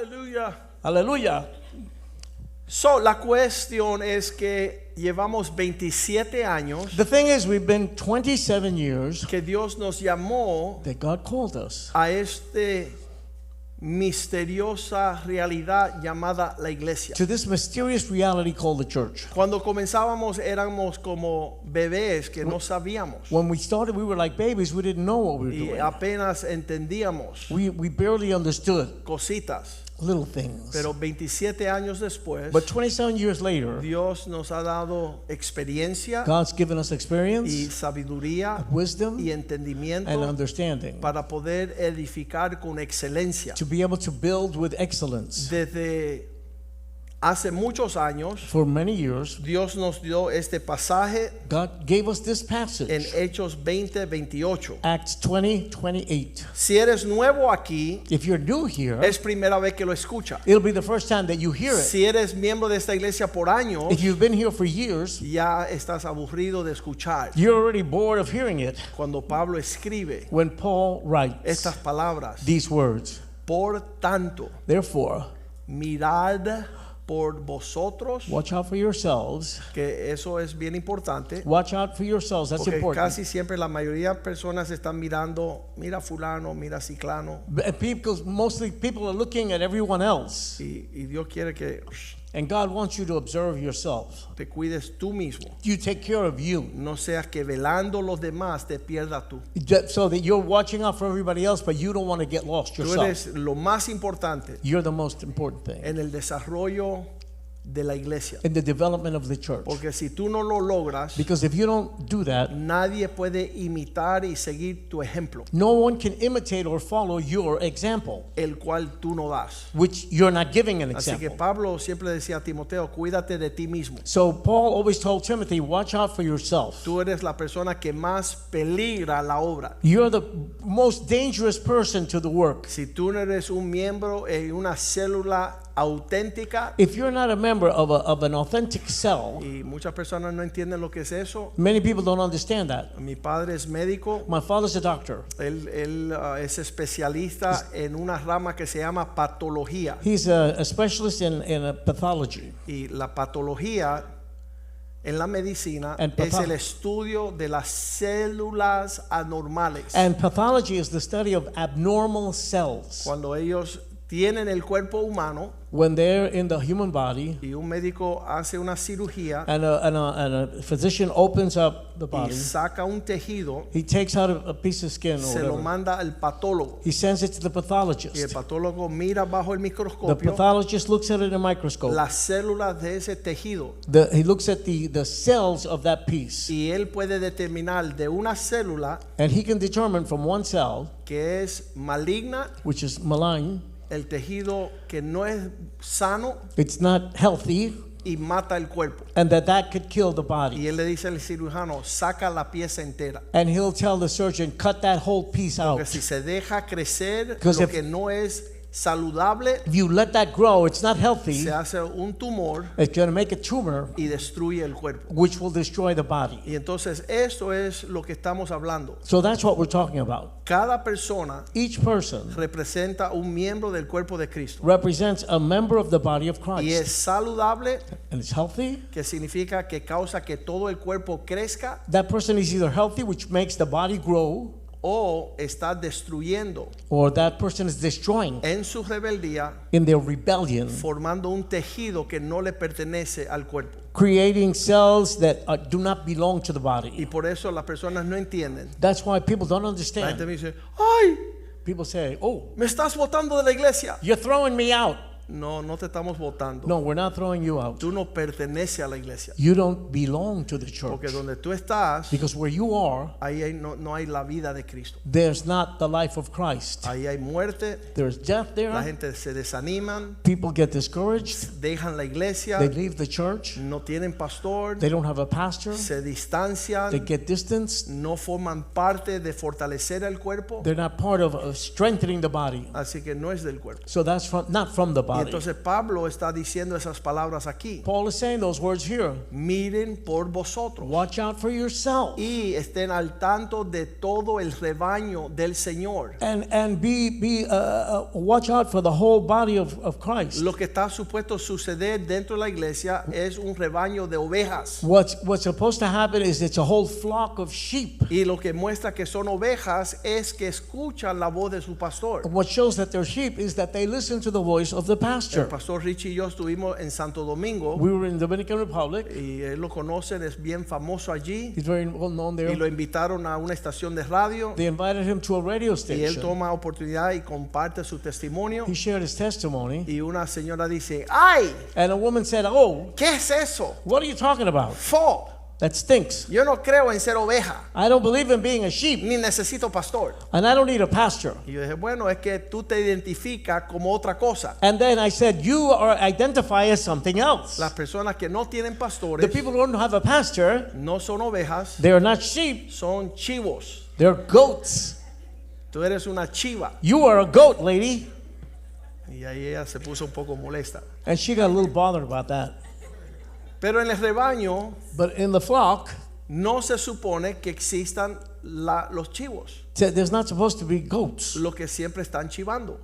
Aleluya. Aleluya. So, la cuestión es que llevamos 27 años The thing is, we've been 27 years que Dios nos llamó that God called us a misteriosa realidad llamada la iglesia. to this mysterious reality called the church. Cuando comenzábamos éramos como bebés que no sabíamos When we started, we were like babies. We didn't know what we were y doing. apenas entendíamos We barely understood cositas. little things. Pero 27 años después, But 27 years later, Dios nos ha dado experiencia God's given us y experience, sabiduría wisdom, y and entendimiento understanding para poder edificar con excelencia. to be able to build with excellence. Desde hace muchos años, For many years, Dios nos dio este pasaje God gave us this en passage, Hechos 20:28. Acts 20:28. Si eres nuevo aquí, If you're new here, es primera vez que lo escucha. it'll be the first time that you hear it. Si eres miembro de esta iglesia por años, If you've been here for years, ya estás aburrido de escuchar. you're already bored of hearing it. Cuando Pablo escribe When Paul writes estas palabras, these words, por tanto, therefore, mirad por vosotros, watch out for yourselves. que eso es bien importante, Watch out for yourselves. That's porque important. casi siempre la mayoría de personas están mirando, mira fulano, mira ciclano, Because mostly people are looking at everyone else, y Dios quiere que and God wants you to observe yourself. te cuides tú mismo. You take care of you, No seas que velando los demás te pierdas tú. so that you're watching out for everybody else, but you don't want to get lost Tú yourself. eres lo más importante You're the most important thing en el desarrollo de la iglesia. in the development of the church. Porque si tú no lo logras, Because if you don't do that, nadie puede imitar y seguir tu ejemplo, no one can imitate or follow your example, el cual tú no das. which you're not giving an Así que example. Pablo siempre decía a Timoteo, cuídate de ti mismo. So Paul always told Timothy, watch out for yourself. Tú eres la persona que más peligra la obra. You're the most dangerous person to the work. Si tú no eres un miembro en una célula auténtica, If you're not a member of an authentic cell, y muchas personas no entienden lo que es eso. many people don't understand that. Mi padre es médico, My father's a doctor. él es especialista en una rama que se llama patología. He's a specialist in pathology. Y la patología en la medicina And es el estudio de las células anormales. And pathology is the study of abnormal cells. Cuando ellos tienen el cuerpo humano When they're in the human body, y un médico hace una cirugía and a physician opens up the y body, saca un tejido, he takes out a piece of skin or se lo whatever. manda al patólogo. He sends it to the Y el pathologist. patólogo mira bajo el The microscopio pathologist looks at it in a microscope. las células de ese tejido He looks at the cells of that piece, y él puede determinar de una célula and he can determine from one cell, que es maligna, which is malign, el tejido que no es sano it's not healthy, y mata el cuerpo. and that could kill the Y body. él le dice al cirujano, saca la pieza entera. And he'll tell the surgeon, cut that whole piece out. Porque si se deja crecer Because lo if- que no es saludable, If you let that grow, it's not healthy. se hace un tumor It's going to make a tumor, y destruye el cuerpo. which will destroy the body. Y entonces esto es lo que estamos hablando. So that's what we're talking about. Cada persona Each person representa un miembro del cuerpo de Cristo. represents a member of the body of Y es Christ. saludable, And it's healthy. que significa que causa que todo el cuerpo crezca, That person is either healthy, which makes the body grow, o está destruyendo or that person is destroying en su rebeldía, in their rebellion, formando un tejido que no le pertenece al cuerpo. creating cells that do not belong to the Y body. por eso las personas no entienden. That's why people don't La gente understand. me dice, ay, People say, oh, me estás botando de la iglesia. you're throwing me out. No, no te estamos votando. No, we're not throwing you out. Tú no perteneces a la iglesia. You don't belong to the Porque church. donde tú estás, Because where you are, no hay la vida de Cristo. there's not the life of Christ. Ahí hay muerte, There's death la there. gente se desaniman, People get discouraged. dejan la iglesia, They leave the church. no tienen pastor, They don't have a pastor. se They distancian, get distanced. no forman parte de fortalecer el cuerpo, They're not part of strengthening the body. así que no es del cuerpo. So that's not from the body. entonces Pablo está diciendo esas palabras aquí. Paul is saying those words here. Miren por vosotros Watch out for yourself. y estén al tanto de todo el rebaño del Señor. And watch out for the whole body of Christ. Lo que está supuesto suceder dentro de la iglesia es un rebaño de ovejas. What's supposed to happen is it's a whole flock of sheep. Y lo que muestra que son ovejas es que escuchan la voz de su pastor. What shows that they're sheep is that they listen to the voice of the El pastor. pastor Richie y yo estuvimos en Santo Domingo We were in Dominican Republic. y él lo conocen, es bien famoso allí. He's very well known Y lo there. invitaron a una estación de radio They invited him to a radio y él station. toma oportunidad y comparte su testimonio. He shared his testimony. Y una señora dice, ¡ay! And a woman said, "Oh, ¿Qué es eso? what are you talking about? Fo, That stinks. yo no creo en ser oveja, I don't believe in being a sheep, ni necesito pastor. and I don't need a pastor." Y yo dije, bueno, es que tú te identificas como otra cosa. And then I said, "You are identify as something else. Las personas que no tienen The pastores people who don't have a pastor, no son ovejas, they are not sheep, son chivos. they're goats. Tú eres una chiva. You are a goat, lady." Y ahí ella se puso un poco molesta. And she got a little bothered about that. Pero en el rebaño But in the flock, no se supone que existan los chivos, there's not supposed to be goats. los que siempre están chivando.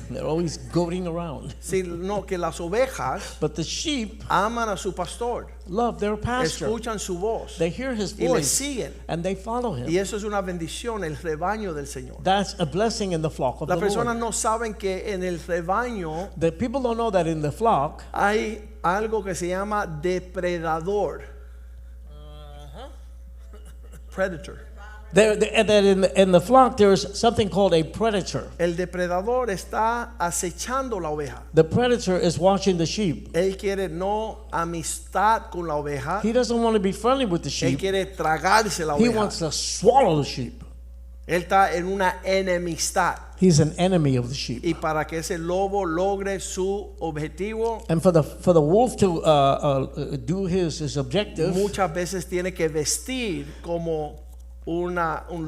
They're always goating around. Sino que las ovejas But the sheep aman a su pastor, love their pastor. escuchan su voz They hear his y le voice siguen. and they follow him. Y eso es una bendición, el rebaño del Señor. That's a blessing in the flock of Las the personas Lord. no saben que en el rebaño The people don't know that in the flock hay algo que se llama depredador. Predator. and that in the flock there's something called a predator. El depredador está acechando la oveja. The predator is watching the sheep. Él quiere no amistad con la oveja. He doesn't want to be friendly with the Él sheep. quiere tragarse la He oveja. wants to swallow the sheep. Él está en una enemistad. He's an enemy of the sheep. Y para que ese lobo logre su objetivo, And for the wolf to do his objective, muchas veces tiene que vestir como un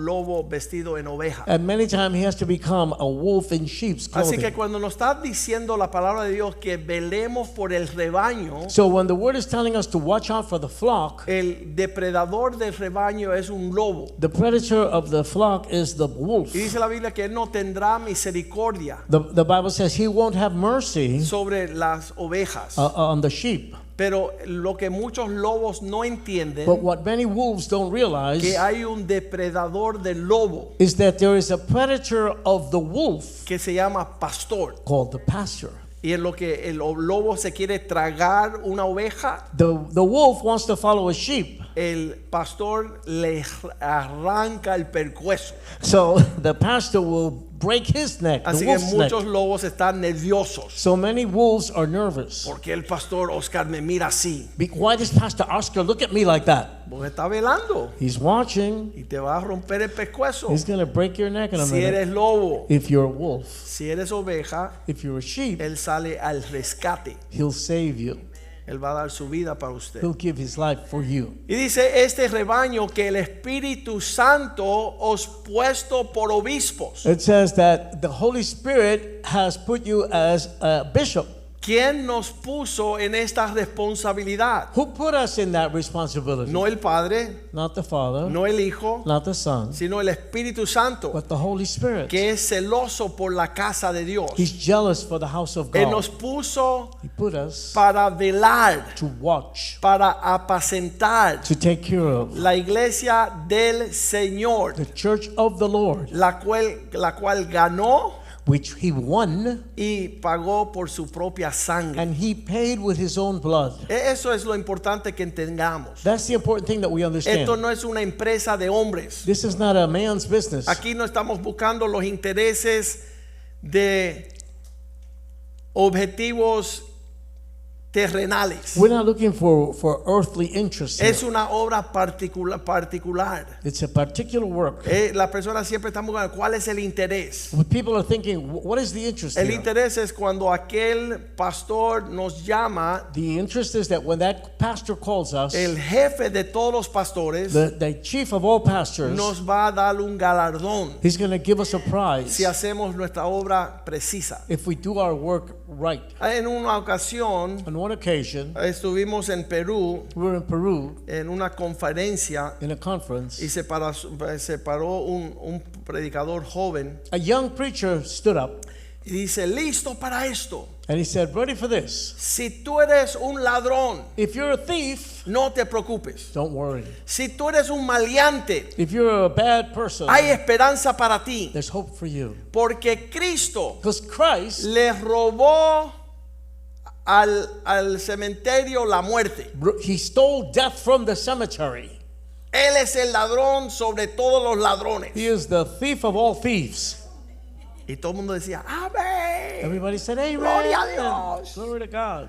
lobo vestido en oveja. and many times he has to become a wolf in sheep's Así que clothing. cuando nos está diciendo la palabra de Dios que velemos por el rebaño, So when the word is telling us to watch out for the flock, el depredador del rebaño es un lobo. the predator of the flock is the wolf. Y dice la Biblia que él no tendrá misericordia The Bible says he won't have mercy sobre las ovejas. on the sheep. Pero lo que muchos lobos no entienden, But what many wolves don't realize que hay un depredador del lobo is that there is a predator of the wolf que se llama pastor. called the pastor. Y en lo que el lobo se quiere tragar una oveja, The wolf wants to follow a sheep. el pastor le arranca el percueso. So the pastor will break his neck, the Así que wolf's neck. muchos lobos están nerviosos. So many wolves are nervous. Porque el pastor Oscar me mira así. Why does Pastor Oscar look at me like that? Porque está velando He's watching. y te va a romper el pescuezo. He's going to break your neck in a Si minute. eres lobo, If you're a wolf, si eres oveja, if you're a sheep, él sale al rescate. he'll save you. Él va a dar su vida para usted. He'll give his life for you. Y dice este rebaño que el Espíritu Santo os puesto por obispos. It says that the Holy Spirit has put you as a bishop. ¿Quién nos puso en esta responsabilidad? Who put us in that responsibility? No el Padre, Not the Father, no el Hijo, not the Son, sino el Espíritu Santo, but the Holy Spirit. que es celoso por la casa de Dios. He's jealous for the house of Él God. nos puso He put us para velar, to watch, para apacentar to take care of la iglesia del Señor, the church of the Lord, la cual ganó which he won, y pagó por su propia sangre. and he paid with his own blood. Eso es lo importante que entendamos. That's the important thing that we understand. Esto no es una empresa de hombres. This is not a man's business. Aquí no estamos buscando los intereses de objetivos terrenales. We're not looking for earthly interests Es here. una obra particular. It's a particular work. Las personas siempre están buscando cuál es el interés. When people are thinking, what is the interest El here? interés es cuando aquel pastor nos llama, The interest is that when that pastor calls us, el jefe de todos los pastores the chief of all pastors, nos va a dar un galardón he's going to give us a prize si hacemos nuestra obra precisa. if we do our work right. En una ocasión On one occasion, estuvimos en Perú we were in Peru en una conferencia in a conference. y se paró un predicador joven A young preacher stood up y dice, listo para esto. and he said, ready for this. Si tú eres un ladrón, If you're a thief, no te preocupes. don't worry. Si tú eres un maleante, If you're a bad person, hay esperanza para ti. there's hope for you. Porque Cristo Because Christ, le robó al cementerio la muerte. he stole death from the cemetery. Él es el ladrón sobre todos los ladrones. He is the thief of all thieves. Y todo el mundo decía, amén. Everybody said, amen. Gloria a Dios. Glory to God.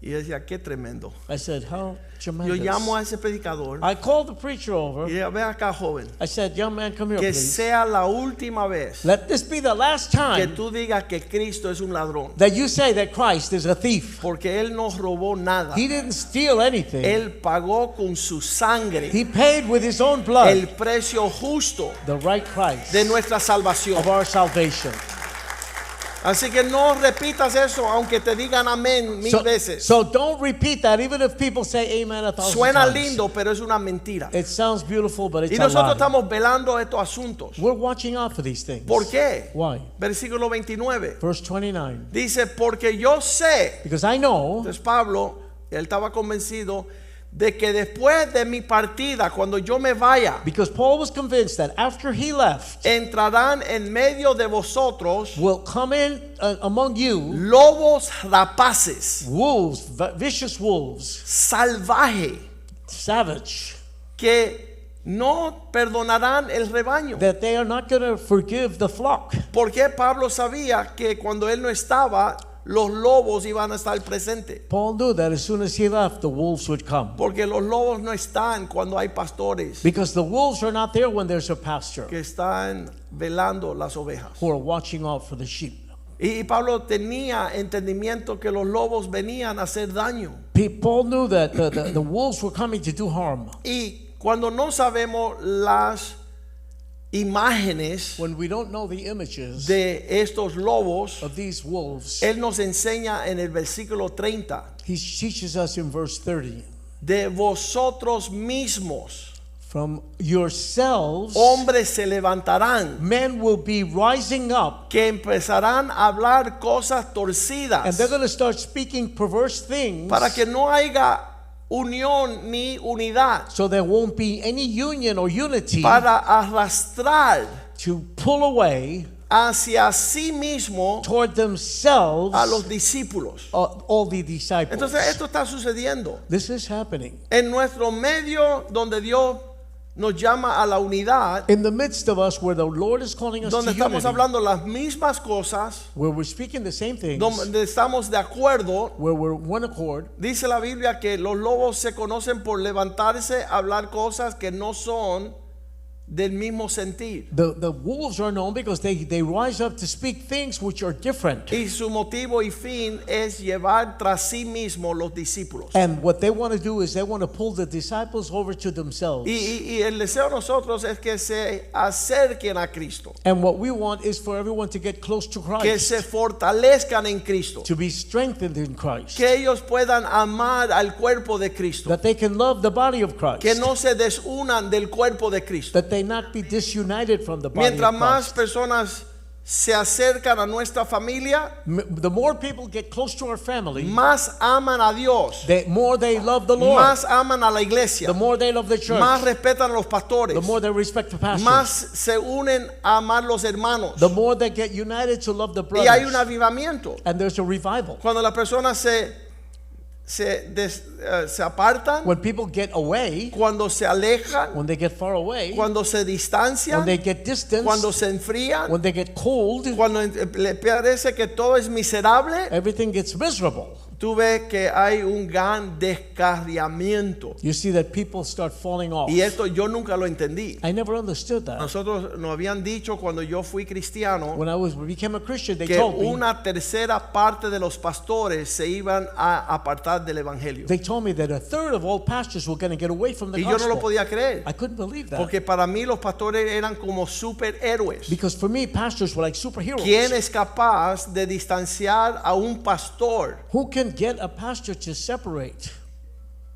Y yo decía, qué tremendo. I said, how Yo tremendous. llamo a ese predicador I called the preacher y over. dije, ven acá, joven, I said, young man, come here, que please. sea la última vez Let this be the last que time tú digas que Cristo es un ladrón. that you say that Christ is a thief. Porque Él no robó nada. He didn't steal anything. Él pagó con su sangre He paid with his own blood el precio justo the right price de nuestra salvación. of our salvation. Así que no repitas eso aunque te digan amén mil veces. So don't repeat that, even if people say amen 1,000 Suena times. lindo, pero es una mentira. It sounds beautiful, but it's Y a nosotros lie. estamos velando estos asuntos. We're watching out for these things. ¿Por qué? Why? Versículo 29. Verse 29. Dice, porque yo sé, Because I know entonces Pablo, él estaba convencido de que después de mi partida, cuando yo me vaya, because Paul was convinced that after he left, entrarán en medio de vosotros will come in among you lobos rapaces, wolves, vicious wolves, salvaje, savage, que no perdonarán el rebaño. that they are not going to forgive the flock. Porque Pablo sabía que cuando él no estaba, los lobos iban a estar presentes. Paul knew that as soon as he left, the wolves would come. Porque los lobos no están cuando hay pastores Because the wolves are not there when there's a pastor que están velando las ovejas. who are watching out for the sheep. Y Pablo tenía entendimiento que los lobos venían a hacer daño. Paul knew that the wolves were coming to do harm. Y cuando no sabemos las imágenes When we don't know the images de estos lobos, of these wolves, él nos enseña en el versículo 30, he teaches us in verse 30, de vosotros mismos, from yourselves, hombres se levantarán men will be rising up que empezarán a hablar cosas and torcidas they're going to start speaking perverse things para que no haya unión ni unidad, so there won't be any union or unity para arrastrar to pull away hacia sí mismo toward themselves a los discípulos. all the disciples. Entonces esto está sucediendo This is happening. en nuestro medio donde Dios nos llama a la unidad, In the midst of us where the Lord is calling us donde to estamos unity, hablando las mismas cosas, where we're speaking the same things, donde estamos de acuerdo. where we're one accord. Dice la Biblia que los lobos se conocen por levantarse a hablar cosas que no son del mismo sentir. The wolves are known because they rise up to speak things which are different. Y su motivo y fin es llevar tras sí mismo los discípulos. And what they want to do is they want to pull the disciples over to themselves. Y el deseo de nosotros es que se acerquen a Cristo, And what we want is for everyone to get close to que Christ, se fortalezcan en Cristo, to be strengthened in Christ, que ellos puedan amar al cuerpo de Cristo, that they can love the body of Christ, que no se desunan del cuerpo de Cristo. that they not be disunited from the body Mientras of más Christ. personas se acercan a nuestra familia, The more people get close to our family, más aman a Dios, the more they love the Lord, más aman a la iglesia, the more they love the church, más respetan a los pastores, the more they respect the más pastors, se unen a amar los hermanos, the more they get united to love the y hay un brothers. avivamiento. And there's a revival. Cuando las personas se apartan, When people get away, cuando se alejan, when they get far away, cuando se when distancian, they get distant, cuando se enfrían, when they get cold, cuando le parece que todo es miserable, everything gets miserable. tú ves que hay un gran descarriamiento. You see that people start falling off. Y esto yo nunca lo entendí. I never understood that. Nosotros nos habían dicho cuando yo fui cristiano When I became a Christian, they que told me, una tercera parte de los pastores se iban a apartar del evangelio. that a third of all pastors were going to get away from the Y yo no lo gospel. podía creer. I couldn't believe that. Porque para mí los pastores eran como superhéroes. Because for me, pastors were like superheroes. ¿Quién es capaz de distanciar a un pastor, Who can get a pastor to separate,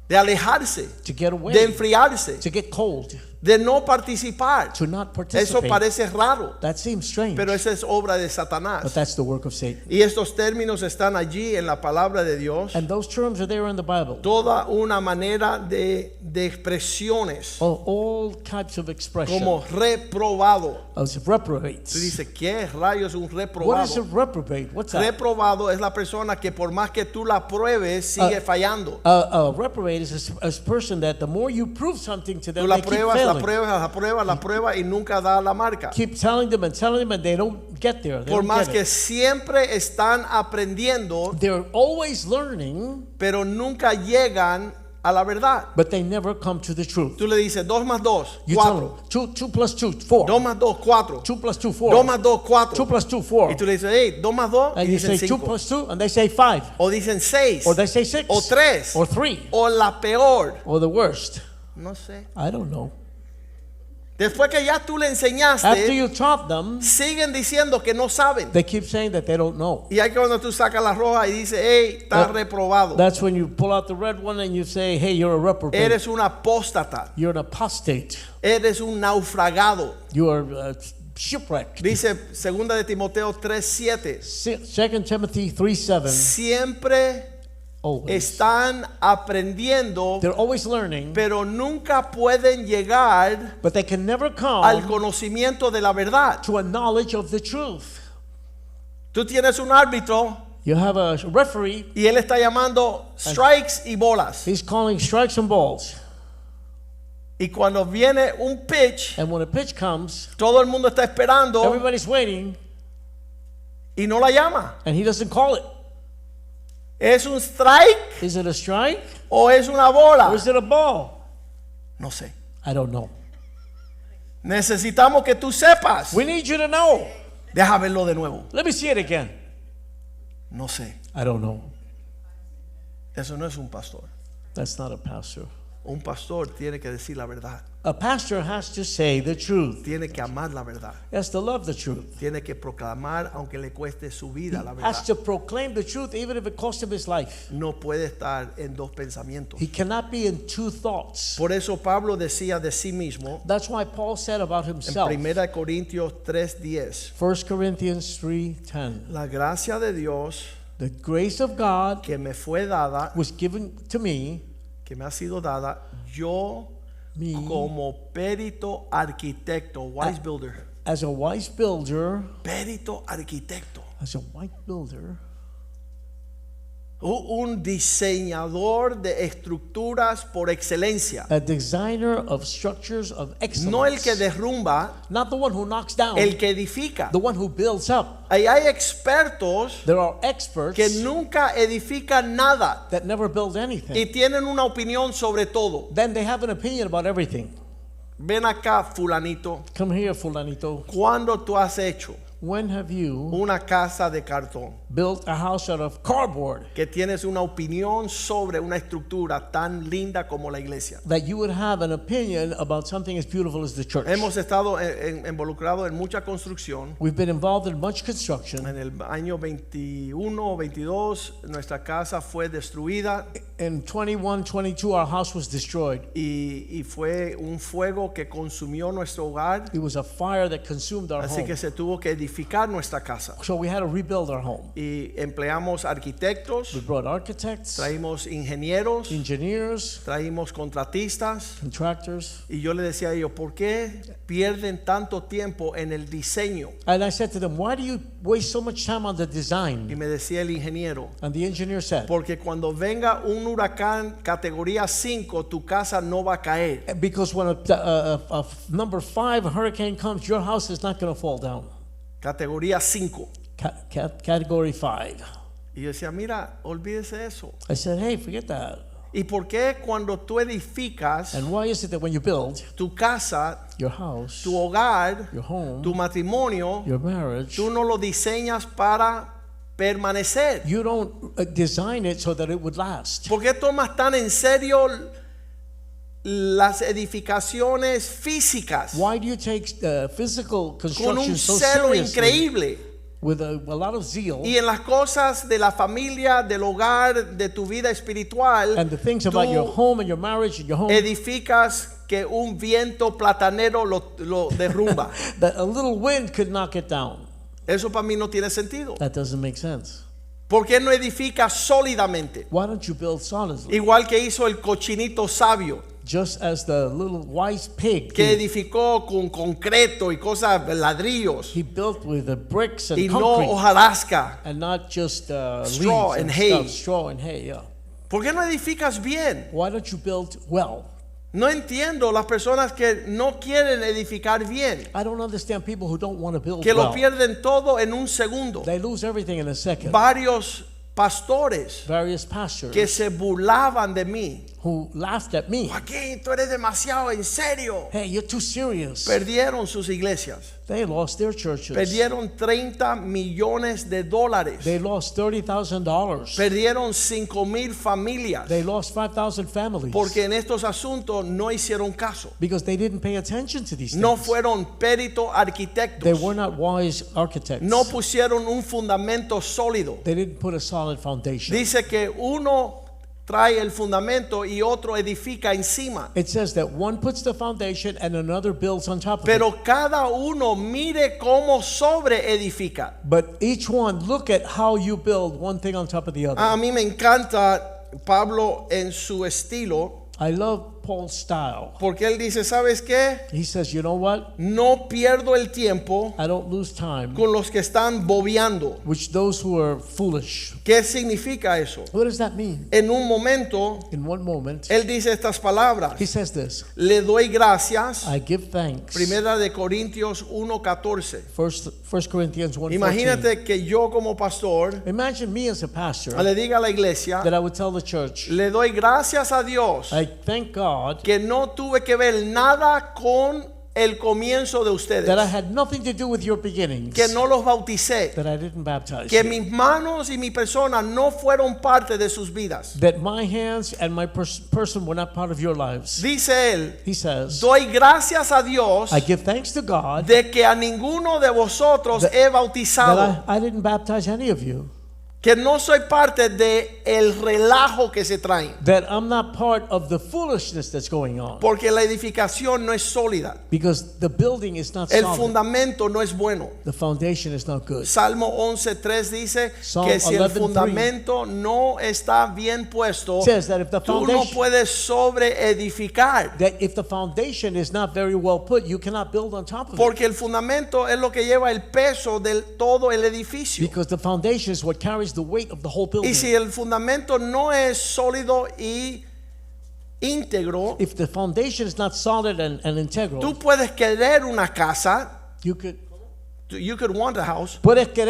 de alejarse, to get away, de enfriarse, to get cold, de no participar? to not Eso participate? parece raro, That seems strange. pero esa es obra de But Satanás. that's the work of Satan. Y estos términos están allí en la palabra de Dios. And those terms are there in the Bible. Toda una manera de expresiones, All types of expression. como reprobado. As Tú reprobates. dices, ¿qué rayos es un What is a reprobado? reprobate? What's that? Reprobado es la persona que por más que tú la pruebes, sigue fallando. A reprobate is a person that the more you prove something to Tú them, la they keep pruebas, la failing. pruebas, la pruebas, la pruebas y nunca da la marca. Keep telling them, and they don't get there. They Por don't más get que it. siempre están aprendiendo, They're always learning, pero nunca llegan a la verdad. but they never come to the truth. Tú le dices 2 más 2, You tell 4. them, 2 plus 2, 4. 2 más 2, 4. 2 plus 2, 2 4. más 2, 4. 2 plus 2, 4. Y tú le dices, hey, 2 más 2, y And you dicen say 2 5. plus 2, and they say 5. O dicen 6. Or they say 6. O 3. Or 3. O la peor. Or the worst. No sé. I don't know. Después que ya tú le After enseñaste, you taught them, siguen diciendo que no saben. they keep saying that they don't know. Y hay que cuando tú sacas la roja y dices, hey, estás reprobado. That's when you pull out the red one and you say, hey, you're a reprobate. Eres un apóstata. You're an apostate. Eres un naufragado. You are shipwrecked. Dice 2 de Timoteo 3:7. 2 Timothy 3:7. Siempre Always. están aprendiendo, They're always learning, pero nunca pueden llegar but they can never al come conocimiento de la verdad. to a knowledge of the truth. Tú tienes un árbitro You have a referee, y él está llamando strikes y bolas. he's calling strikes and balls. Y cuando viene un pitch, And when a pitch comes, todo el mundo está esperando everybody's waiting, y no la llama. and he doesn't call it. ¿Es un strike Is it a strike o es una or bola? is it a ball? No sé. I don't know. Necesitamos que tú sepas. We need you to know. Deja verlo de nuevo. Let me see it again. No sé. I don't know. Eso no es un pastor. That's not a pastor. Un pastor tiene que decir la verdad. A pastor has to say the truth. Tiene que amar la verdad. He has to love the truth. Tiene que proclamar aunque le cueste su vida la Has verdad. to proclaim the truth even if it costs him his life. No puede estar en dos pensamientos. He cannot be in two thoughts. Por eso Pablo decía de sí mismo That's why Paul said about en himself, 1 Corintios 3:10, 1 Corinthians 3:10, la gracia de Dios the grace of God que me fue dada, was given to me, que me ha sido dada, yo me como perito arquitecto, wise builder, as a wise builder, perito arquitecto, un diseñador de estructuras por excelencia, a designer of structures of no el excellence. que derrumba, Not the one who knocks down, el que edifica. the one who builds up. Ahí hay expertos There are experts que nunca edifican nada that never build anything. y tienen una opinión sobre todo. Then they have an opinion about everything. Ven acá, fulanito, Come here, fulanito. ¿cuándo tú has hecho When have you una casa de cartón built a house out of cardboard que tienes una opinión sobre una estructura tan linda como la iglesia? that you would have an opinion about something as beautiful as the church? Hemos estado involucrados en mucha construcción. We've been involved in much construction. En el año 21 o 22 nuestra casa fue destruida In 21, 22, our house was destroyed. y fue un fuego que consumió nuestro hogar, It was a fire that consumed our así home. que se tuvo que edificar nuestra casa. So we had to rebuild our home. Y empleamos arquitectos, We brought architects, traímos ingenieros, engineers, traímos contratistas. contractors. Y yo le decía a ellos, ¿por qué pierden tanto tiempo en el diseño? And I said to them, why do you waste so much time on the Y design? me decía el ingeniero, And the engineer said, porque cuando venga un huracán categoría 5, tu casa no va a caer. because when a number 5 hurricane comes, your house is not going to fall down. Categoría 5. Category 5. Y yo decía, mira, olvídese eso. I said, hey, forget that. ¿Y por qué cuando tú edificas And why is it that when you build tu casa, your house, tu hogar, your home, tu matrimonio, your marriage, tú no lo diseñas para permanecer? you don't design it so that it would last? ¿Por qué tomas tan en serio las edificaciones físicas Why do you take physical con construction un so celo seriously increíble? with a lot of zeal? Y en las cosas de la familia, del hogar, de tu vida espiritual, And the things about your tú home and your marriage and your home, edificas que un viento platanero lo derrumba. that a little wind could knock it down. Eso para mí no tiene sentido. That doesn't make sense. ¿Por qué no edificas sólidamente? Why don't you build solidly? Igual que hizo el cochinito sabio, Just as the little wise pig que did. edificó con concreto y cosas, ladrillos, He built with the bricks and y no concrete, hojarasca. and not just straw leaves and and hay. stuff, straw and hay. Yeah. ¿Por qué no edificas bien? Why don't you build well? No entiendo las personas que no quieren edificar bien, I don't understand people who don't want to build que lo well. pierden todo en un segundo. They lose everything in a second. Varios pastores Various pastors que se burlaban de mí. who laughed at me. Joaquín, tú eres demasiado en serio. Hey, you're too serious. Perdieron sus iglesias. They lost their churches. Perdieron 30 millones de dólares. They lost $30,000. Perdieron 5,000 familias. They lost 5,000 families Porque en estos asuntos no hicieron caso. because they didn't pay attention to these No things. fueron peritos They arquitectos. were not wise architects. No pusieron un fundamento sólido. They didn't put a solid foundation. Dice que uno trae el fundamento y otro edifica encima. It says that one puts the foundation and another builds on top of it. Pero cada uno mire cómo sobre edifica. But each one look at how you build one thing on top of the other. A mí me encanta Pablo en su estilo, I love Paul's style. porque él dice, ¿sabes qué? He says, you know what? No pierdo el tiempo I don't lose time con los que están bobeando. with those who are foolish. ¿Qué significa eso? What does that mean? En un momento, In one moment, él dice estas palabras. he says this, Le doy gracias. I give thanks. Primera de Corintios 1:14. First Corinthians 1:14. Imagínate que yo como pastor Imagine me as a pastor le diga a la iglesia, that I would tell the church, le doy gracias a Dios I thank God que no tuve que ver nada con el comienzo de ustedes, that I had nothing to do with your beginnings, que no los bauticé, that I didn't baptize que you, mis manos y mi persona no fueron parte de sus vidas. that my hands and my person were not part of your lives. Dice él, He says, doy gracias a Dios I give thanks to God de que a ninguno de vosotros he bautizado, that I didn't baptize any of you, que no soy parte de el relajo que se traen, that I'm not part of the foolishness that's going on, porque la edificación no es sólida, because the building is not el solid. fundamento no es bueno. The foundation is not good. Salmo 11:3 dice Psalm que si el 11:3 fundamento no está bien puesto, Says that if the tú no foundation- puedes sobre edificar, That if the foundation is not very well put, you cannot build on top of it. porque el fundamento es lo que lleva el peso de todo el edificio. Because the foundation is what carries the weight of the whole building. Y si el fundamento no es sólido y íntegro, If the foundation is not solid and integral, tú puedes querer una casa, you could want a house,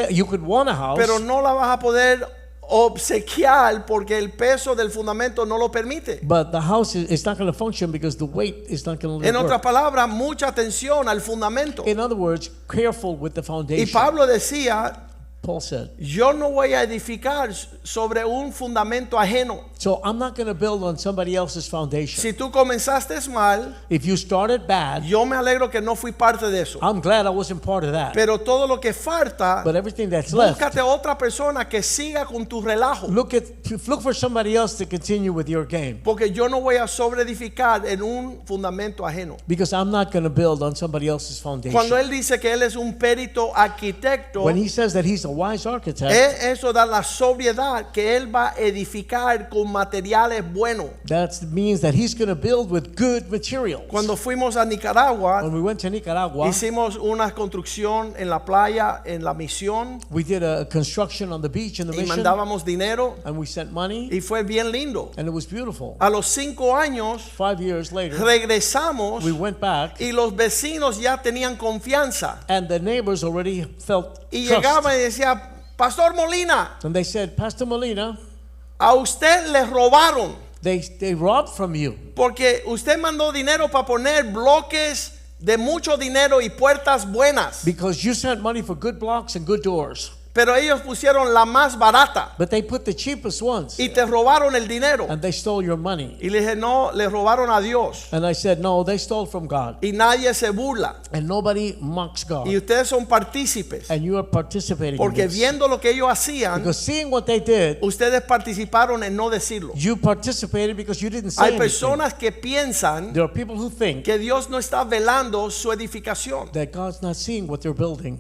you could want a house, pero no la vas a poder obsequiar porque el peso del fundamento no lo permite. but the house is not going to function because the weight is not going to En otras work. palabras, mucha atención al fundamento. In other words, careful with the Y foundation. Pablo decía, Paul said, yo no voy a edificar sobre un fundamento ajeno. so I'm not going to build on somebody else's foundation. Si tú comenzaste mal, If you started bad, yo me alegro que no fui parte de eso. I'm glad I wasn't part of that. Pero todo lo que falta, But everything that's left, búscate otra persona que siga con tu relajo. look for somebody else to continue with your game. Porque yo no voy a sobreedificar en un fundamento ajeno. Because I'm not going to build on somebody else's foundation. Cuando él dice que él es un perito arquitecto, When he says that he's a wise architect, eso da la sobriedad que él va a edificar con materiales buenos. that means that he's going to build with good materials. Cuando fuimos a Nicaragua, When we went to Nicaragua, hicimos una construcción en la playa, en la misión, we did a construction on the beach in the y mission, mandábamos dinero, and we sent money, y fue bien lindo. and it was beautiful. A los 5 años 5 years later, regresamos we went back, y los vecinos ya tenían confianza and the neighbors already felt y trust. llegaban y decía, Pastor Molina, And they said, Pastor Molina, a usted le robaron they robbed from you porque usted mandó dinero para poner bloques de mucho dinero y puertas buenas, because you sent money for good blocks and good doors. pero ellos pusieron la más barata But they put the cheapest ones y te robaron el dinero. and they stole your money. Y le dije, no, le robaron a Dios And I said, no, they stole from God. y nadie se burla. And nobody mocks God. Y ustedes son partícipes And you are participating in porque this. viendo lo que ellos hacían, Because seeing what they did, ustedes participaron en no decirlo. you participated because you didn't say Hay anything. personas que piensan There are people who think que Dios no está velando su edificación, that God's not seeing what they're building,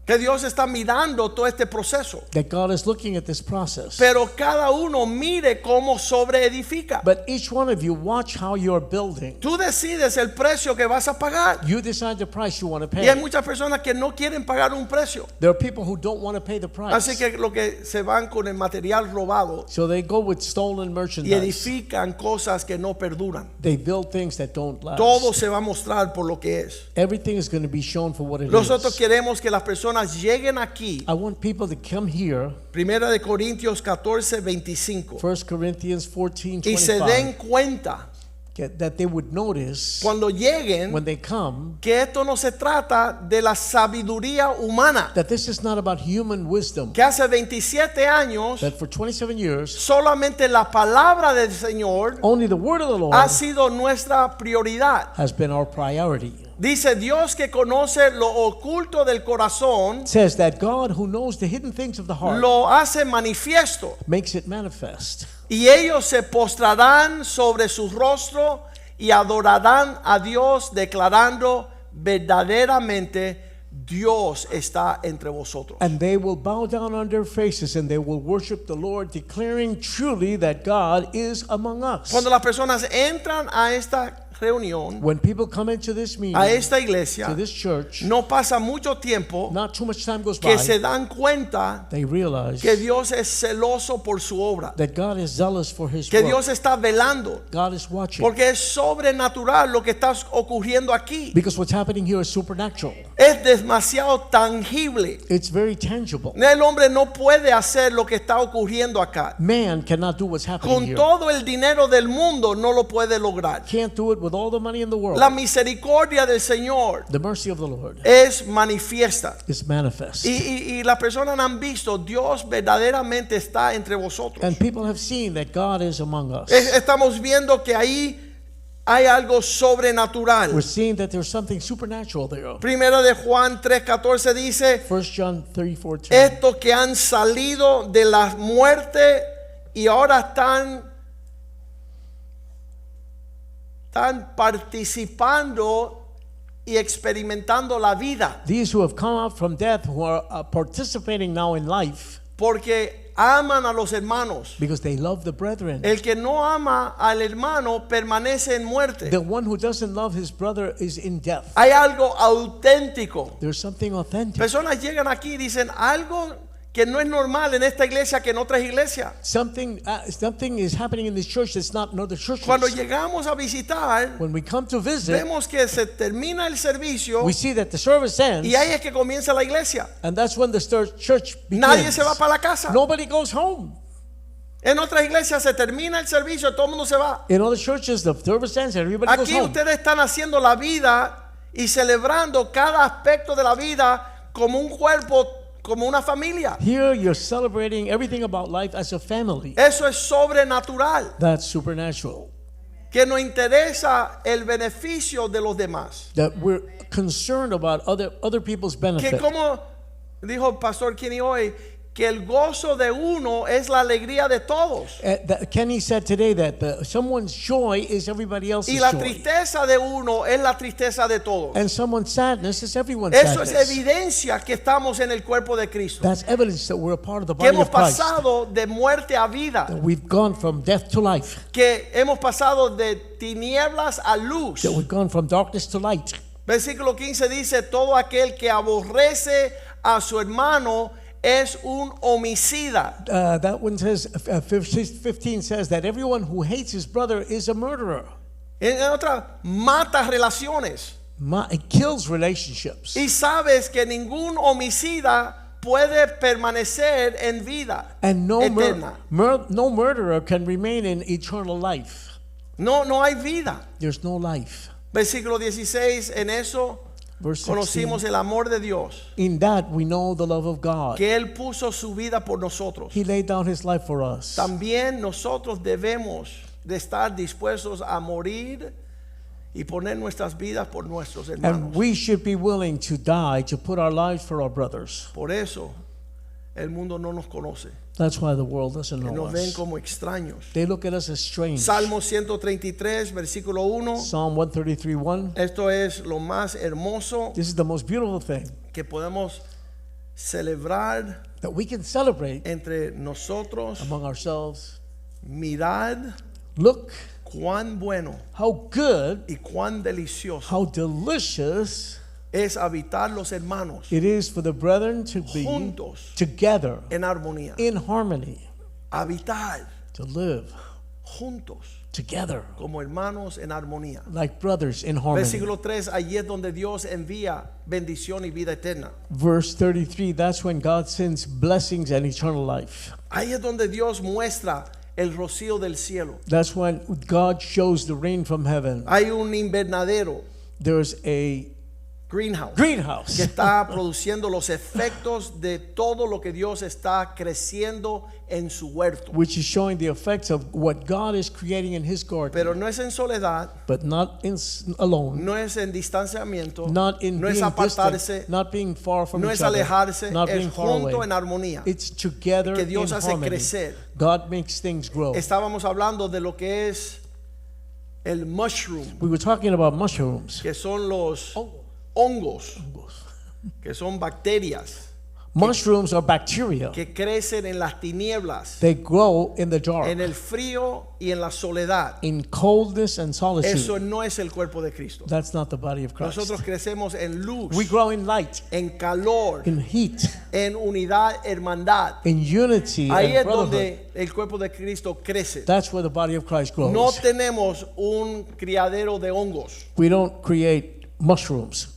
que Dios está mirando todo este proceso. that God is looking at this process. Pero cada uno mire cómo sobreedifica. But each one of you, watch how you're building. Tú decides el precio que vas a pagar. You decide the price you want to Y hay pay. muchas personas que no quieren pagar un precio. There are people who don't want to pay the price. Así que lo que se van con el material robado So they go with stolen y merchandise. edifican cosas que no perduran. They build things that don't last. Todo se va a mostrar por lo que es. Everything is going to be shown for what it Nosotros is. queremos que las personas lleguen aquí. I want people to come here, Primera de Corintios 14:25, 1 Corinthians 14, y se den 25, cuenta that they would notice cuando lleguen when they come que esto no se trata de la sabiduría humana. that this is not about human wisdom. Que hace 27 años That for 27 years, solamente la palabra del Señor only the word of the Lord ha sido nuestra prioridad. has been our priority. Dice Dios que conoce lo oculto del corazón, It says that God, who knows the hidden things of the heart, lo hace manifiesto. makes it manifest. Y ellos se postrarán sobre su rostro y adorarán a Dios, declarando verdaderamente Dios está entre vosotros. And they will bow down on their faces and they will worship the Lord, declaring truly that God is among us. Cuando las personas entran a esta reunión, When people come into this meeting, a esta to iglesia, this church, no pasa mucho tiempo not too much time goes que by, se dan cuenta they realize que Dios es celoso por su obra, that God is zealous for His que work. Dios está velando, God is watching. porque es sobrenatural lo que está ocurriendo aquí. Because what's happening here is supernatural. Es demasiado tangible. It's very tangible. El hombre no puede hacer lo que está ocurriendo acá. Man cannot do what's happening Con here. todo el dinero del mundo no lo puede lograr. Can't do it with all the money in the world. La misericordia del Señor The mercy of the Lord es manifiesta. is manifest. Y las personas han visto, Dios verdaderamente está entre vosotros. And people have seen that God is among us. Estamos viendo que ahí hay algo sobrenatural. We're seeing that there's something supernatural there. Primera de Juan 3:14 dice, 1 John 34:10. estos que han salido de la muerte y ahora están participando y experimentando la vida, These who have come out from death, who are participating now in life, porque aman a los hermanos. because they love the brethren. El que no ama al hermano permanece en muerte. The one who doesn't love his brother is in death. Hay algo auténtico. There's something authentic. Personas llegan aquí y dicen algo que no es normal en esta iglesia que en otras iglesias. Something is happening in this church that's not in other churches. Cuando llegamos a visitar, When we come to visit, vemos que se termina el servicio we see that the service ends, y ahí es que comienza la iglesia. and that's when the church begins. Nadie se va para la casa. Nobody goes home. En otras iglesias se termina el servicio y todo el mundo se va. In other churches, the service ends and everybody goes Aquí home. ustedes están haciendo la vida y celebrando cada aspecto de la vida como un cuerpo, como una familia. Here you're celebrating everything about life as a family. Eso es sobrenatural, That's supernatural. que nos interesa el beneficio de los demás. That we're concerned about other people's Que benefit. como dijo el pastor Kenny hoy, que el gozo de uno es la alegría de todos. Kenny said today that someone's joy is everybody else's Y la joy. tristeza de uno es la tristeza de todos. And someone's sadness is everyone's Eso es sadness. evidencia que estamos en el cuerpo de Cristo. That's evidence that we're a part of the Que body hemos of Christ. pasado de muerte a vida. That we've gone from death to life. Que hemos pasado de tinieblas a luz. That we've gone from darkness to light. Versículo 15 dice, todo aquel que aborrece a su hermano es un homicida. That one says, 15 says that everyone who hates his brother is a murderer. En otra, mata relaciones. It kills relationships. Y sabes que ningún homicida puede permanecer en vida And no, eterna. no murderer can remain in eternal life. No hay vida. There's no life. Versículo 16, en eso Verse 16. conocimos el amor de Dios, In that we know the love of God. que Él puso su vida por nosotros. He laid down his life for us. También nosotros debemos de estar dispuestos a morir y poner nuestras vidas por nuestros And hermanos. we should be willing to die to put our lives for our brothers. Por eso el mundo no nos conoce, That's why the world doesn't que know nos ven us. como extraños. They look at us as strange. Salmo 133, versículo 1. Psalm 133:1. Esto es lo más hermoso This is the most beautiful thing que podemos celebrar that we can celebrate entre nosotros. among ourselves. Mirad Look cuán bueno how good, y cuán delicioso how delicious es habitar los hermanos it is for the brethren to be juntos together en armonía. in harmony, Habitar to live juntos together como hermanos en armonía. like brothers in harmony. Versículo 3, allí es donde Dios envía bendición y vida eterna. Verse 33, that's when God sends blessings and eternal life. Ahí es donde Dios muestra el rocío del cielo. That's when God shows the rain from heaven. Hay un invernadero, There's a greenhouse, greenhouse que está produciendo los efectos de todo lo que Dios está creciendo en su huerto. which is showing the effects of what God is creating in his garden, Pero no es en soledad, but not alone, no es en distanciamiento, not in no es being apartarse, distant, not being far from no each es other, alejarse, not es being far junto away. en armonía. It's together Que Dios in hace harmony. crecer. God makes things grow. Estábamos hablando de lo que es el mushroom, We were talking about mushrooms. que son los hongos, que son bacterias Mushrooms are bacteria. que crecen en las tinieblas, They grow in the dark, en el frío y en la soledad. in coldness and solitude. Eso no es el cuerpo de Cristo. That's not the body of Christ. Nosotros crecemos en luz, We grow in light, en calor, in heat, en unidad, hermandad. in unity Ahí and es brotherhood. donde el cuerpo de Cristo crece. That's where the body of Christ grows. No tenemos un criadero de hongos. We don't create mushrooms.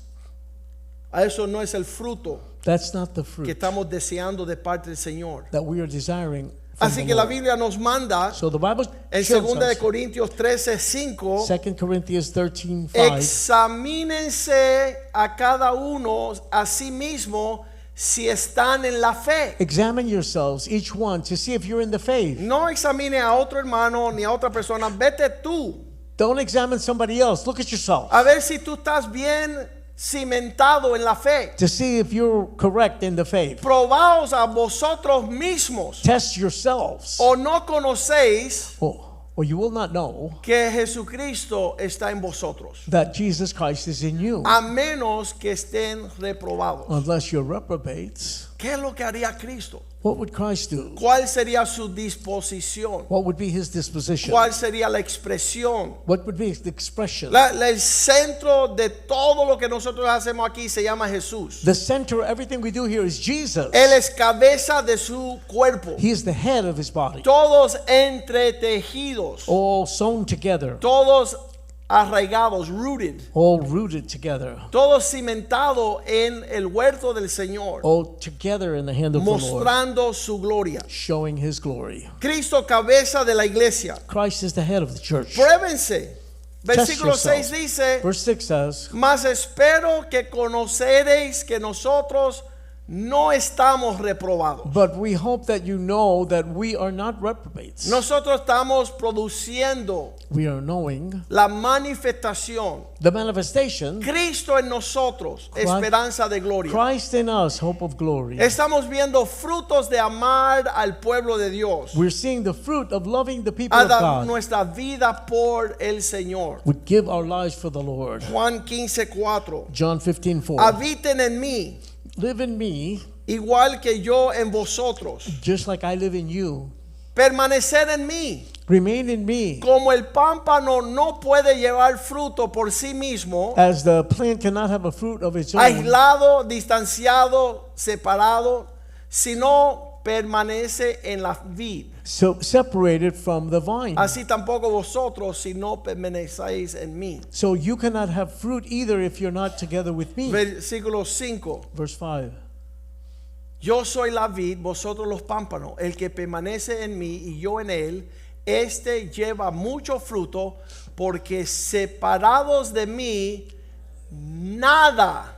A eso no es el fruto That's not the que fruit estamos deseando de parte del Señor. that we are desiring from Así the que la Lord. Biblia nos manda So the Bible en shows 2 de us, Corintios 13:5, 2 Corinthians 13:5, examínense a cada uno a sí mismo si están en la fe. examine yourselves, each one, to see if you're in the faith. No examine a otro hermano ni a otra persona, vete tú Don't examine somebody else. Look at yourself a ver si tú estás bien cimentado en la fe. to see if you're correct in the faith. Probaos a vosotros mismos, Test yourselves, o no conocéis or you will not know que Jesucristo está en vosotros, that Jesus Christ is in you, a menos que estén reprobados. unless you're reprobates. ¿Qué es lo que haría Cristo? What would Christ do? ¿Cuál sería su disposición? What would be his disposition? ¿Cuál sería la expresión? What would be the expression? El centro de todo lo que nosotros hacemos aquí se llama Jesús. The center of everything we do here is Jesus. Él es cabeza de su cuerpo. He is the head of his body. Todos entretejidos, All sewn together, todos arraigados, rooted, all rooted together, todos cimentados en el huerto del Señor, all together in the hand of the Lord, mostrando su gloria. showing his glory. Cristo, cabeza de la iglesia. Christ is the head of the church. Pruébense. Versículo yourself. 6 dice: Verse 6 says, mas espero que conoceréis que nosotros no estamos reprobados. but we hope that you know that we are not reprobates. Nosotros estamos produciendo We are knowing la manifestación. the manifestation, Cristo en nosotros, esperanza de gloria. Christ in us, hope of glory. Estamos viendo frutos de amar al pueblo de Dios, We're seeing the fruit of loving the people a of dar God. nuestra vida por el Señor. We give our lives for the Lord. Juan 15:4. John 15:4. Habiten en mí, Live in me, igual que yo en vosotros. just like I live in you. Permanecer en mí. Remain in me. Como el pámpano no puede llevar fruto por sí mismo, As the plant cannot have a fruit of its own, aislado, distanciado, separado, sino permanece en la vid. so separated from the vine. Así tampoco vosotros si no permanecéis en mí. So you cannot have fruit either if you're not together with me. Versículo 5. Verse 5. Yo soy la vid, vosotros los pámpanos. El que permanece en mí y yo en él, este lleva mucho fruto, porque separados de mí, nada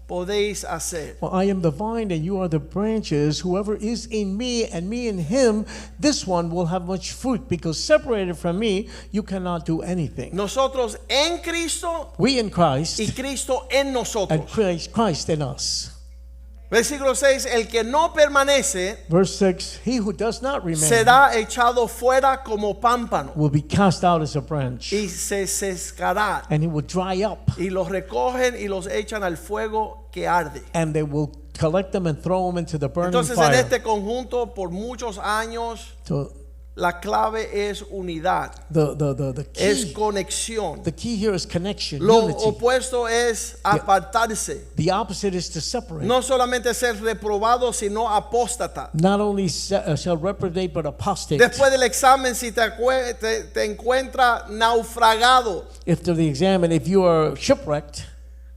podéis hacer. For I am the vine and you are the branches. Whoever is in me and me in him, this one will have much fruit, because separated from me, you cannot do anything. Nosotros en Cristo We in Christ y Cristo en and nosotros. Christ in us. Versículo 6, el que no permanece Verse 6, he who does not remain será echado fuera como pámpano will be cast out as a branch, y se secará, and he will dry up, y los recogen y los echan al fuego que arde. and they will collect them and throw them into the burning Entonces en fire. este conjunto por muchos años So la clave es unidad, es the conexión. key here is connection, Lo unity. opuesto es apartarse. The opposite is to separate. No solamente ser reprobado, sino apóstata. Not only shall reprobate, but apostate. Después del examen, si te encuentra naufragado, After the exam, if you are shipwrecked,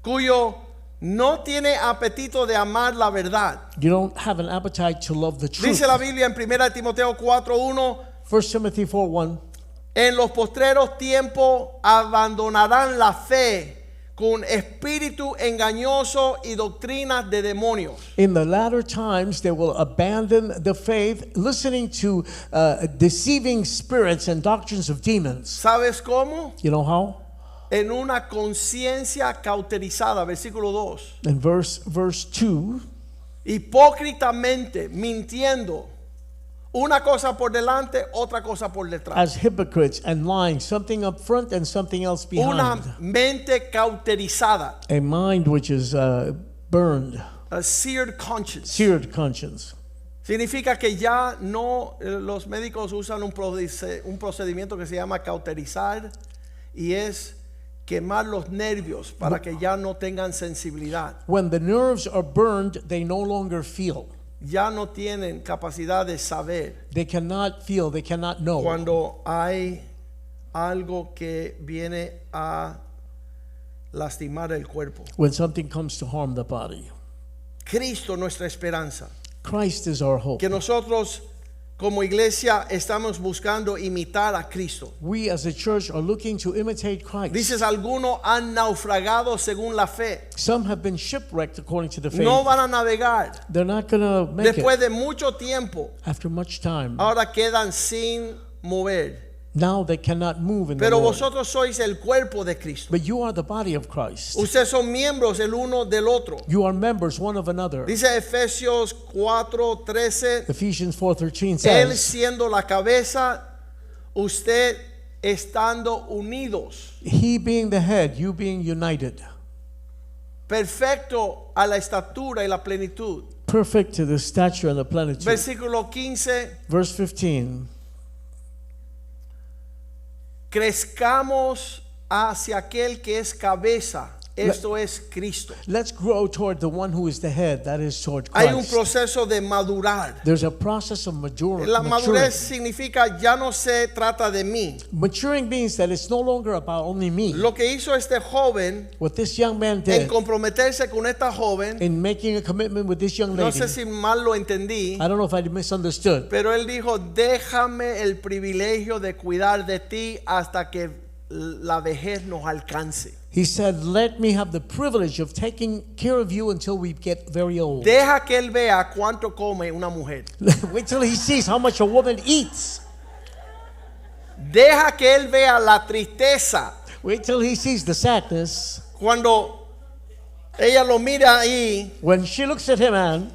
cuyo no tiene apetito de amar la verdad. you don't have an appetite to love the truth. Dice la Biblia en 1 Timoteo 4:1, 1 Timothy 4:1. en los postreros tiempos abandonarán la fe con espíritu engañoso y doctrinas de demonios. In the latter times, they will abandon the faith, listening to deceiving spirits and doctrines of demons. ¿Sabes cómo? You know how? En una conciencia cauterizada, versículo 2. In verse 2, Hipócritamente, mintiendo, una cosa por delante, otra cosa por detrás. as hypocrites and lying, something up front and something else behind. Una mente cauterizada, A mind which is burned, a seared conscience. seared conscience. Significa que ya no, los médicos usan un procedimiento que se llama cauterizar, y es quemar los nervios para que ya no tengan sensibilidad. When the nerves are burned, they no longer feel. Ya no tienen capacidad de saber They cannot feel, they cannot know. cuando hay algo que viene a lastimar el cuerpo. When something comes to harm the body. Cristo, nuestra esperanza. Christ is our hope. Que nosotros como iglesia estamos buscando imitar a Cristo. We as a church are looking to imitate Christ. Dices, algunos han naufragado según la fe. Some have been shipwrecked according to the faith. No van a navegar. They're not going to make Después it de mucho tiempo, after much time. ahora quedan sin mover. Now they cannot move in the Pero Lord. vosotros sois el cuerpo de Cristo. But you are the body of Christ. Ustedes son miembros el uno del otro. You are members one of another. Dice Efesios 4:13, Ephesians 4:13 Él says, siendo la cabeza, usted estando unidos, He being the head, you being united, perfecto a la estatura y la plenitud. perfect to the stature and the plenitude. Versículo 15, Verse 15. crezcamos hacia aquel que es cabeza, esto es Cristo. Let's grow toward the one who is the head, that is toward Hay un Christ. proceso de madurar. There's a process of maturing. La madurez significa ya no se trata de mí. Maturing means that it's no longer about only me. Lo que hizo este joven What this young man en did comprometerse con esta joven, in making a commitment with this young no lady, sé si mal lo entendí, I don't know if I misunderstood, pero él dijo, déjame el privilegio de cuidar de ti hasta que la vejez nos alcance. he said, let me have the privilege of taking care of you until we get very old. Deja que él vea cuánto come una mujer. Wait till he sees how much a woman eats. Deja que él vea la tristeza Wait till he sees the sadness. cuando ella lo mira ahí. When she looks at him, man,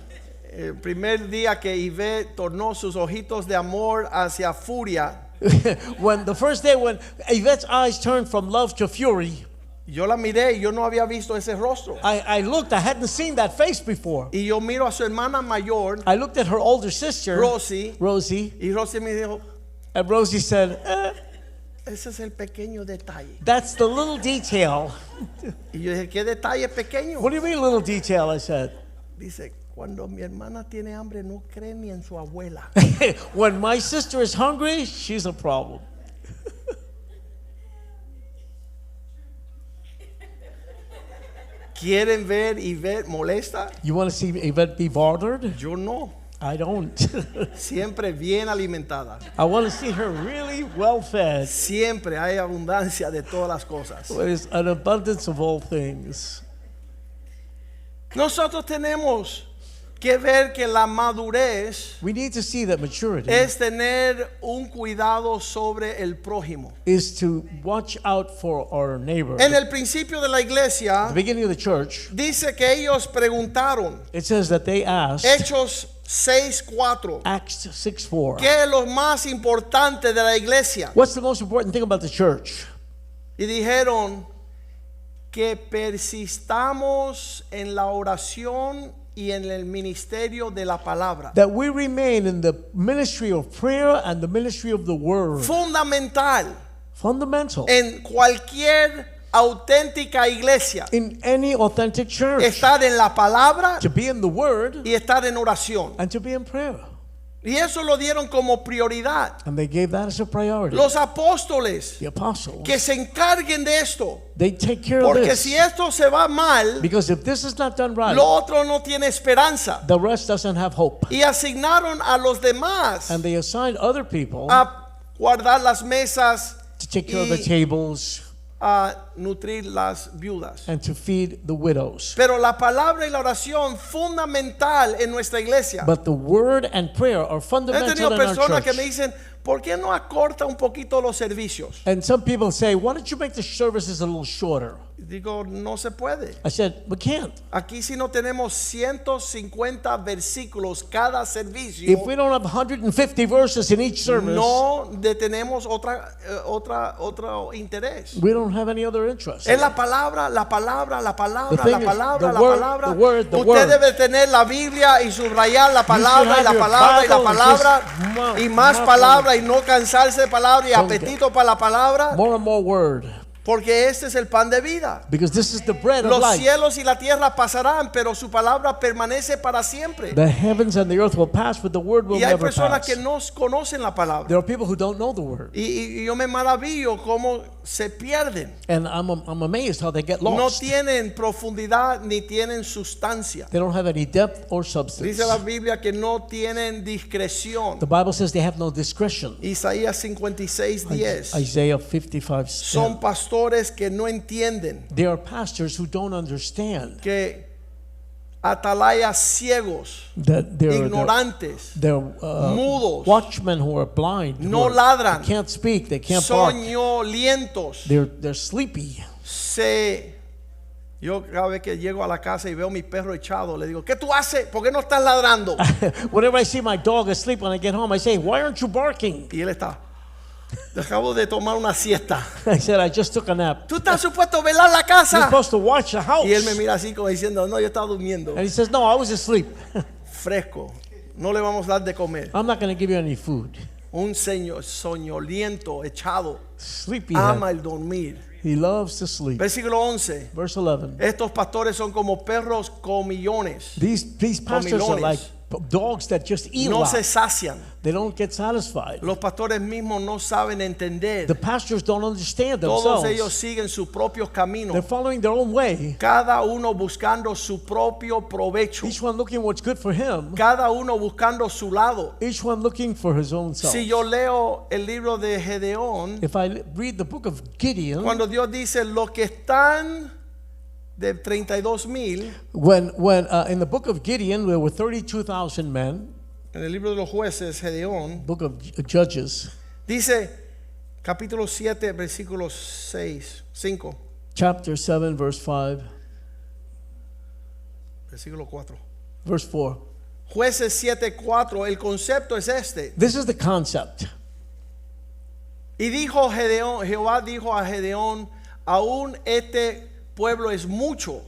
El primer día que Yvette tornó sus ojitos de amor hacia furia, when the first day when Yvette's eyes turned from love to fury, yo la miré y yo no había visto ese rostro. I looked, I hadn't seen that face before. Y yo miro a su hermana mayor, I looked at her older sister, Rosie, Rosie, y Rosie me dijo, and Rosie said, ese es el pequeño detalle. that's the little detail. Y yo dije, ¿qué detalle pequeño? What do you mean little detail? I said. Dice, cuando mi hermana tiene hambre no cree ni en su abuela. When my sister is hungry, she's a problem. ¿Quieren ver Yvette molesta? You want to see Yvette be bothered? Yo no. I don't. Siempre bien alimentada. I want to see her really well fed. Siempre hay abundancia de todas las cosas. There's an abundance of all things. Nosotros tenemos que ver que la madurez We need to see that maturity es tener un cuidado sobre el prójimo. is to watch out for our neighbor. En el principio de la At iglesia the beginning of the church, dice que ellos preguntaron, it says that they asked, Hechos 6:4, Acts 6:4, ¿qué es lo más importante de la iglesia? what's the most important thing about the church? Y dijeron que persistamos en la oración y en el ministerio de la palabra. That we remain in the ministry of prayer and the ministry of the word. Fundamental Fundamental en cualquier auténtica iglesia. in any authentic church. Estar en la palabra To be in the word y estar en oración. and to be in prayer. Y eso lo dieron como prioridad. And they gave that as a priority. Los apóstoles The apostles, que se encarguen de esto. they take care of Porque this. si esto se va mal, Because if this is not done right, lo otro no tiene esperanza. the rest doesn't have hope. Y asignaron a los demás And they assigned other people a guardar las mesas, to take care of the y tables a nutrir las viudas. and to feed the widows. Pero la palabra y la oración fundamental en nuestra iglesia. But the word and prayer are He fundamental tenido in our personas que church. me dicen, ¿por qué no acorta un poquito los servicios? And some people say, why don't you make the services a little shorter? Digo, no se puede. I said, we can't. Aquí si no tenemos 150 versículos cada servicio, If we don't have 150 verses in each service, no detenemos otro interés. we don't have any other interest. Es la palabra, la palabra, la palabra, The thing la is, palabra, the la word, palabra. the word, the Usted word. debe tener la Biblia y subrayar la palabra y la have your palabra y la Bible and palabra just y más mark palabra y no cansarse de palabra y Don't apetito para la palabra, More and more word. porque este es el pan de vida. Because this is the bread of Los life. cielos y la tierra pasarán, pero su palabra permanece para siempre. The heavens and the earth will pass, but the word will Y hay never personas pass. que no conocen la palabra. There are people who don't know the word. Y yo me maravillo cómo se pierden. And I'm amazed how they get No lost. tienen profundidad ni tienen sustancia. They don't have any depth or substance. Dice la Biblia que no tienen discreción. The Bible says they have no discretion. Isaías 56:10. Isaiah 55. Son pastores que no entienden, There are pastors who don't understand que atalayas ciegos, that ignorantes, they're mudos, watchmen who are blind. who no are- ladran, They can't speak. They can't bark. soñolientos. They're sleepy. Yo cada vez que llego a la casa y veo mi perro echado, le digo, ¿qué tú haces? ¿Por qué no estás ladrando? Whenever I see my dog asleep when I get home, I say, "Why aren't you barking?" Y él está, acabo de tomar una siesta. I said, "I just took a nap." Tú estás supuesto a velar la You're casa. supposed to watch the house. Y él me mira así como diciendo, no, yo estaba durmiendo. And he says, "No, I was asleep. Fresco. No le vamos a dar de comer. I'm not going to give you any food." Un soñoliento, echado, Sleepy. ama el dormir. He loves to sleep. Versículo 11. Verse 11. Estos pastores son como perros comillones. These pastors are Comilones. like dogs that just eat a No lot. se sacian. They don't get satisfied. Los pastores mismos no saben entender. The pastors don't understand Todos themselves. ellos siguen su propio camino. They're following their own way. Cada uno buscando su propio provecho. Each one looking what's good for him. Cada uno buscando su lado. Each one looking for his own self. Si yo leo el libro de Gedeón, If I read the book of Gideon, cuando Dios dice los que están de 32,000, when in the book of Gideon there were 32,000 men. en el libro de los jueces, Gedeón, Book of Judges, dice capítulo 7, versículo 5, chapter 7, verse 5, versículo 4. verse 4. Jueces 7:4, el concepto es este. This is the concept. Y dijo Gedeón, Jehová dijo a Gedeón, aún este pueblo es mucho,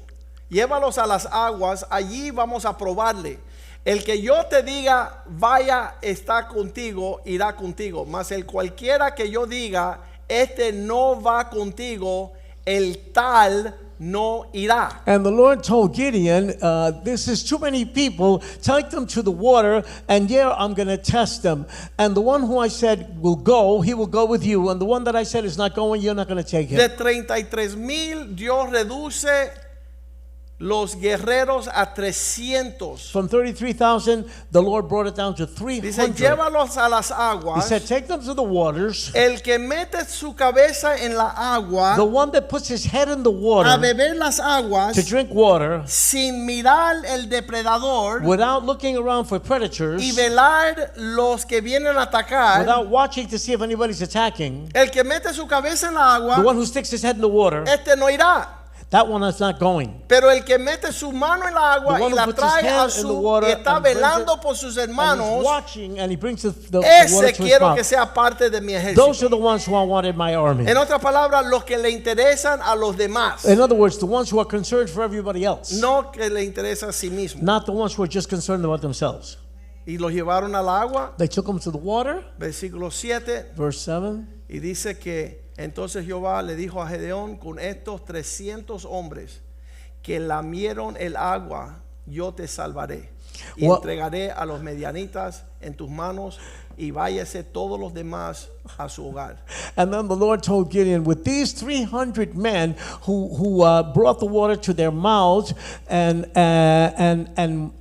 llévalos a las aguas, allí vamos a probarle. El que yo te diga, vaya, está contigo, irá contigo. Mas el cualquiera que yo diga, este no va contigo, el tal no irá. And the Lord told Gideon, this is too many people, take them to the water, and there I'm going to test them. And the one who I said will go, he will go with you. And the one that I said is not going, you're not going to take him. De 33,000, Dios reduce los guerreros a 300. From 33,000, the Lord brought it down to Dice, 300. llévalos a las He aguas. said, take them to the waters. El que mete su cabeza en la agua The one that puts his head in the a water beber las aguas to drink water sin mirar el depredador without looking around for predators, y velar los que vienen a atacar. without watching to see if anybody's attacking, El que mete su cabeza en la the agua, one who sticks his head in the water, este no irá. that one is not going. Pero el que mete su mano en la agua The one y la who puts his trae hand a in the su water y está and brings velando it, por sus And he's hermanos, watching and he brings the water ese to his quiero que mouth. sea parte de mi Those ejército. are the ones who I want in my army. En otras palabras, los que le interesan a los demás, In other words, the ones who are concerned for everybody else, no que le interesa a sí mismo. not the ones who are just concerned about themselves. Y los llevaron al agua, They took them to the water, versículo 7, verse 7. y dice que entonces Jehová le dijo a Gedeón, con estos 300 hombres que lamieron el agua, yo te salvaré y What- entregaré a los medianitas en tus manos y váyase todos los demás a su hogar. And then the Lord told Gideon, with these 300 men who brought the water to their mouths, and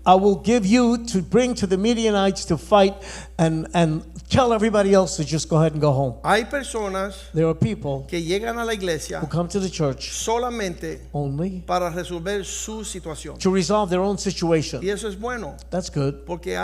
I will give you to bring to the Midianites to fight, and tell everybody else to just go ahead and go home. Hay personas There are people que llegan a la iglesia who come to the church solamente only para resolver su situación. to resolve their own Y situation. eso es bueno, That's good, porque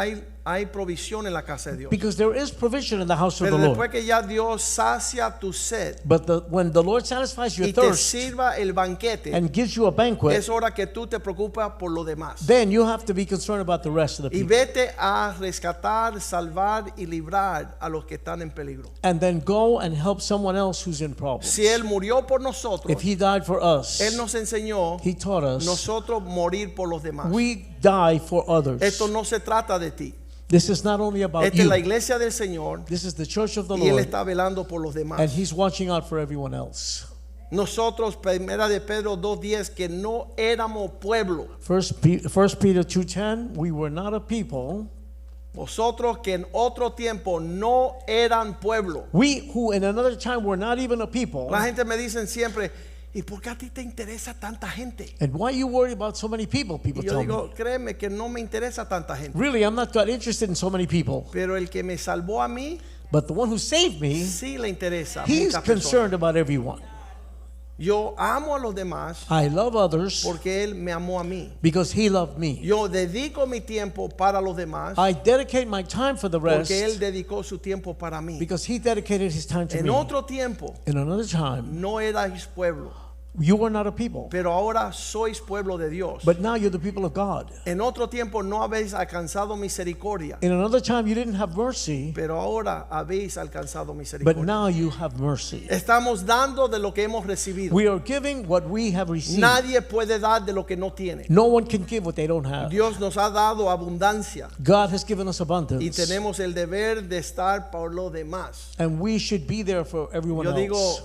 hay provisión en la casa de Dios. because there is provision in the house of Pero the después Lord. que ya Dios sacia tu sed But when the Lord satisfies your y te thirst sirva el banquete, and gives you a banquet, es hora que tú te preocupas por lo demás. then you have to be concerned about the rest of the Y people. vete a rescatar, salvar y librar a los que están en peligro. And then go and help someone else who's in problems. Si Él murió por nosotros, If he died for us, Él nos enseñó he taught us nosotros morir por los demás. we die for others. Esto no se trata de ti. This is not only about Esta es la you. iglesia del Señor This is the church of the y Él Lord, está velando por los demás. and he's watching out for everyone else. Nosotros, primera de Pedro 2:10, que no éramos pueblo. First Peter 2:10, we were not a people. Vosotros que en otro tiempo no eran pueblo. We who in another time were not even a people. La gente me dicen siempre, ¿y por qué a ti te interesa tanta gente? And why you worry about so many people? People Y yo tell digo, me. créeme que no me interesa tanta gente. Really, I'm not that interested in so many people. Pero el que me salvó a mí, But the one who saved me, sí le interesa a he's muchas personas. concerned about everyone. Yo amo a los demás I love others porque Él me amó a mí. because he loved me. Yo dedico mi tiempo para los demás I dedicate my time for the rest porque Él dedicó su tiempo para mí. because he dedicated his time to En me. otro tiempo In another time, no erais pueblo, you were not a people, pero ahora sois pueblo de Dios. but now you're the people of God. En otro tiempo no habéis alcanzado misericordia, In another time, you didn't have mercy, pero ahora habéis alcanzado but misericordia. now you have mercy. Estamos dando de lo que hemos recibido. We are giving what we have received. Nadie puede dar de lo que no tiene. No one can give what they don't have. Dios nos ha dado abundancia God has given us y abundance, tenemos el deber de estar por lo demás. and we should be there for everyone Yo digo, else.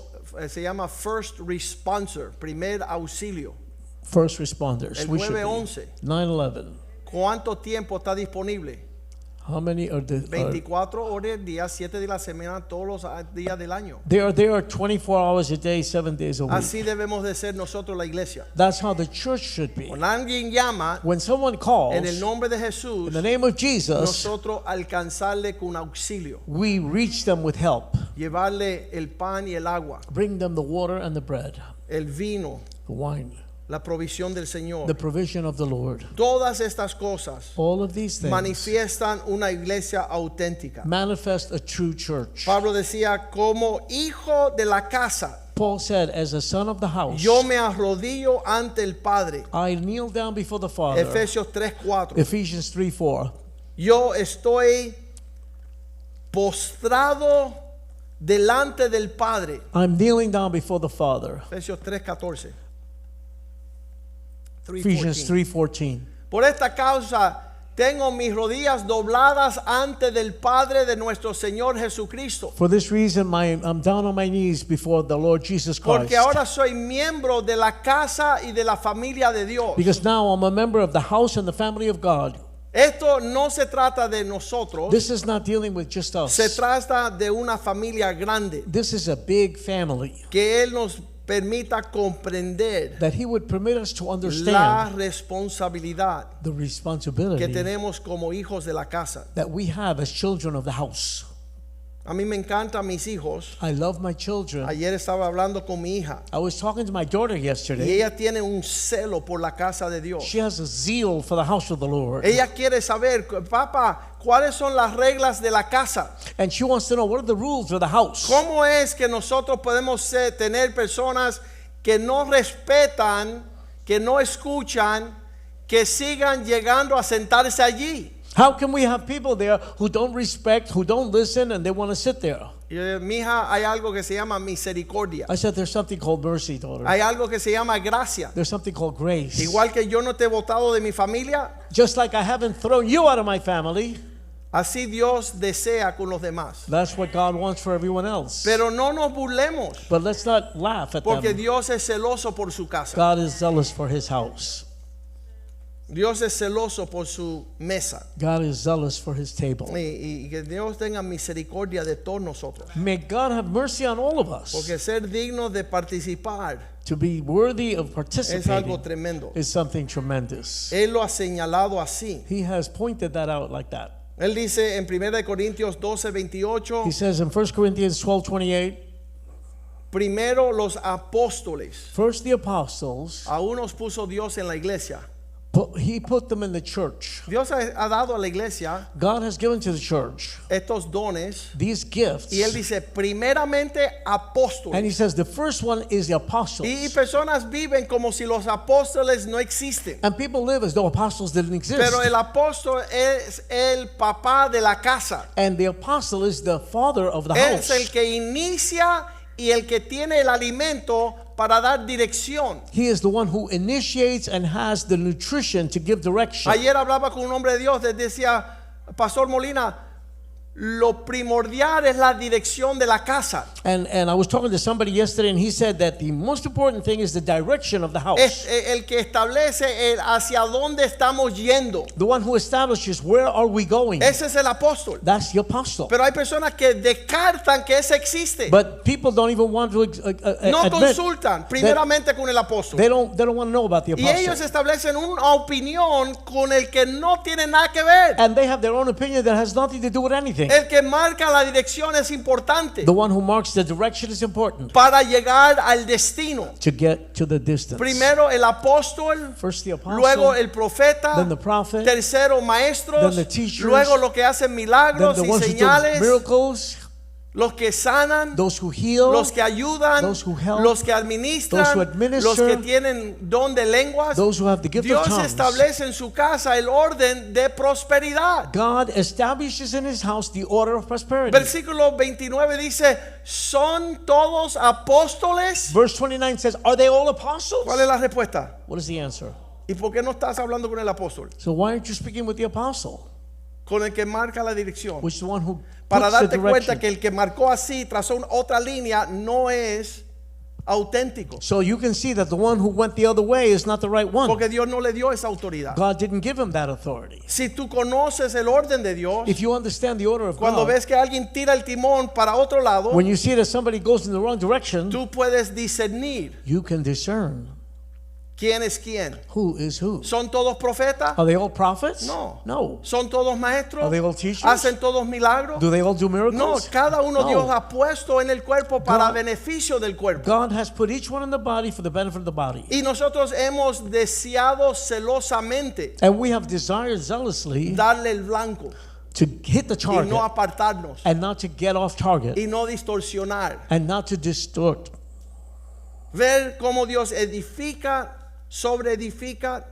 se llama first responder, primer auxilio. First responders. El We should be. 911. 9/11. ¿Cuánto tiempo está disponible? How many are the? 24 horas al día, 7 de la semana, todos los días del año. There are 24 hours a day, 7 days a week. Así debemos de ser nosotros la iglesia. That's how the church should be. Cuando alguien llama When someone calls en el nombre de Jesús, in the name of Jesus, nosotros alcanzarle con auxilio, we reach them with help. llevarle el pan y el agua, Bring them the water and the bread, el vino, the wine, la provisión del Señor. the provision of the Lord. Todas estas cosas All of these things manifiestan una iglesia auténtica. manifest a true church. Pablo decía, como hijo de la casa, Paul said, as a son of the house, yo me arrodillo ante el Padre. I kneel down before the Father. Efesios 3:4. Ephesians 3:4. Yo estoy postrado delante del Padre. I'm kneeling down before the Father. Efesios 3:14. Ephesians 3:14. Por esta causa tengo mis rodillas dobladas ante del Padre de nuestro Señor Jesucristo. For this reason, I'm down on my knees before the Lord Jesus Christ. Porque ahora soy miembro de la casa y de la familia de Dios. Because now I'm a member of the house and the family of God. Esto no se trata de nosotros, This is not dealing with just us. se trata de una familia grande This is a big family que Él nos permita comprender that He would permit us to la understand responsabilidad the que responsibility tenemos como hijos de la casa. that we have as children of the house. A mí me encantan mis hijos. I love my children. Ayer estaba hablando con mi hija I was talking to my daughter y yesterday. ella tiene un celo por la casa de Dios. She has a zeal for the house of the Lord. Ella quiere saber, papá, ¿cuáles son las reglas de la casa? And she wants to know, what are the rules of the house? ¿Cómo es que nosotros podemos tener personas que no respetan, que no escuchan, que sigan llegando a sentarse allí? How can we have people there who don't respect, who don't listen, and they want to sit there? Mija, hay algo que se llama misericordia. I said, there's something called mercy, daughter. Hay algo que se llama gracia. There's something called grace. Igual que yo no te he botado de mi familia, Just like I haven't thrown you out of my family, así Dios desea con los demás. that's what God wants for everyone else. Pero no nos burlemos, But let's not laugh at porque them. Dios es celoso por su casa. God is zealous for His house. Dios es celoso por su mesa. God is zealous for His table. Y que Dios tenga misericordia de todos nosotros. May God have mercy on all of us. Porque ser digno de participar To be worthy of es algo participating tremendo. is something tremendous. Él lo ha señalado así. He has pointed that out like that. Él dice en 1 Corintios 12:28, He says in 1 Corinthians 12:28, primero los apóstoles. first the apostles, A unos puso Dios en la iglesia. He put them in the church. Dios ha dado a la iglesia God has given to the church estos dones. these gifts. Y él dice, primeramente apóstoles. And he says the first one is the apostles. Y personas viven como si los apóstoles no existen. And people live as though apostles didn't exist. Pero el apóstol es el papá de la casa. And the apostle is the father of the Es el house. que inicia y el que tiene el alimento para dar dirección. He is the one who initiates and has the nutrition to give direction. Ayer hablaba con un hombre de Dios, decía, Pastor Molina, lo primordial es la dirección de la casa. And I was talking to somebody yesterday, and he said that the most important thing is the direction of the house. Es el que establece hacia dónde estamos yendo. The one who establishes where are we going. Ese es el apóstol. That's the apostle. Pero hay personas que descartan que ese existe. But people don't even want to No admit consultan primeramente con el apóstol. they don't want to know about the Y ellos apostle. establecen una opinión con el que no tiene nada que ver. And they have their own opinion that has nothing to do with anything. El que marca la dirección es importante The one who marks the direction is important para llegar al destino. to get to the distance. Primero el apóstol, First the apostle, luego el profeta, then the prophet, tercero maestros, then the teachers, luego los que hacen then milagros the y ones who do señales, miracles, los que sanan, those who heal, los que ayudan, those who help, los que those administran, who administer, los que tienen don de lenguas. those who have the gift Dios of tongues. establece en su casa el orden de prosperidad. God establishes in His house the order of prosperity. Versículo 29 dice, ¿son todos apóstoles? Verse 29 says, are they all apostles? ¿Cuál es la respuesta? What is the answer? ¿Y por qué no estás hablando con el apóstol? So why aren't you speaking with the apostle, Con el que marca la dirección. which is the one who Para puts the darte cuenta direction? que el que marcó así, trazó otra línea, no es auténtico. So you can see that the one who went the other way is not the right one. Porque Dios no le dio esa autoridad. God didn't give him that authority. Si tú conoces el orden de Dios, If you understand the order of cuando God, ves que alguien tira el timón para otro lado, when you see that somebody goes in the wrong direction, tú puedes discernir you can discern quién es quién. who is who. ¿Son todos profetas? Are they all prophets? No. No. ¿Son todos maestros? Are they all teachers? ¿Hacen todos milagros? Do they all do miracles? No, cada uno No. Dios ha puesto en el cuerpo para God- beneficio del cuerpo. God has put each one in the body for the benefit of the body. Y nosotros hemos deseado celosamente And we have desired zealously darle el blanco to hit the y target no apartarnos and not to get off target y no distorsionar. and not to distort. Ver cómo Dios edifica, sobre edifica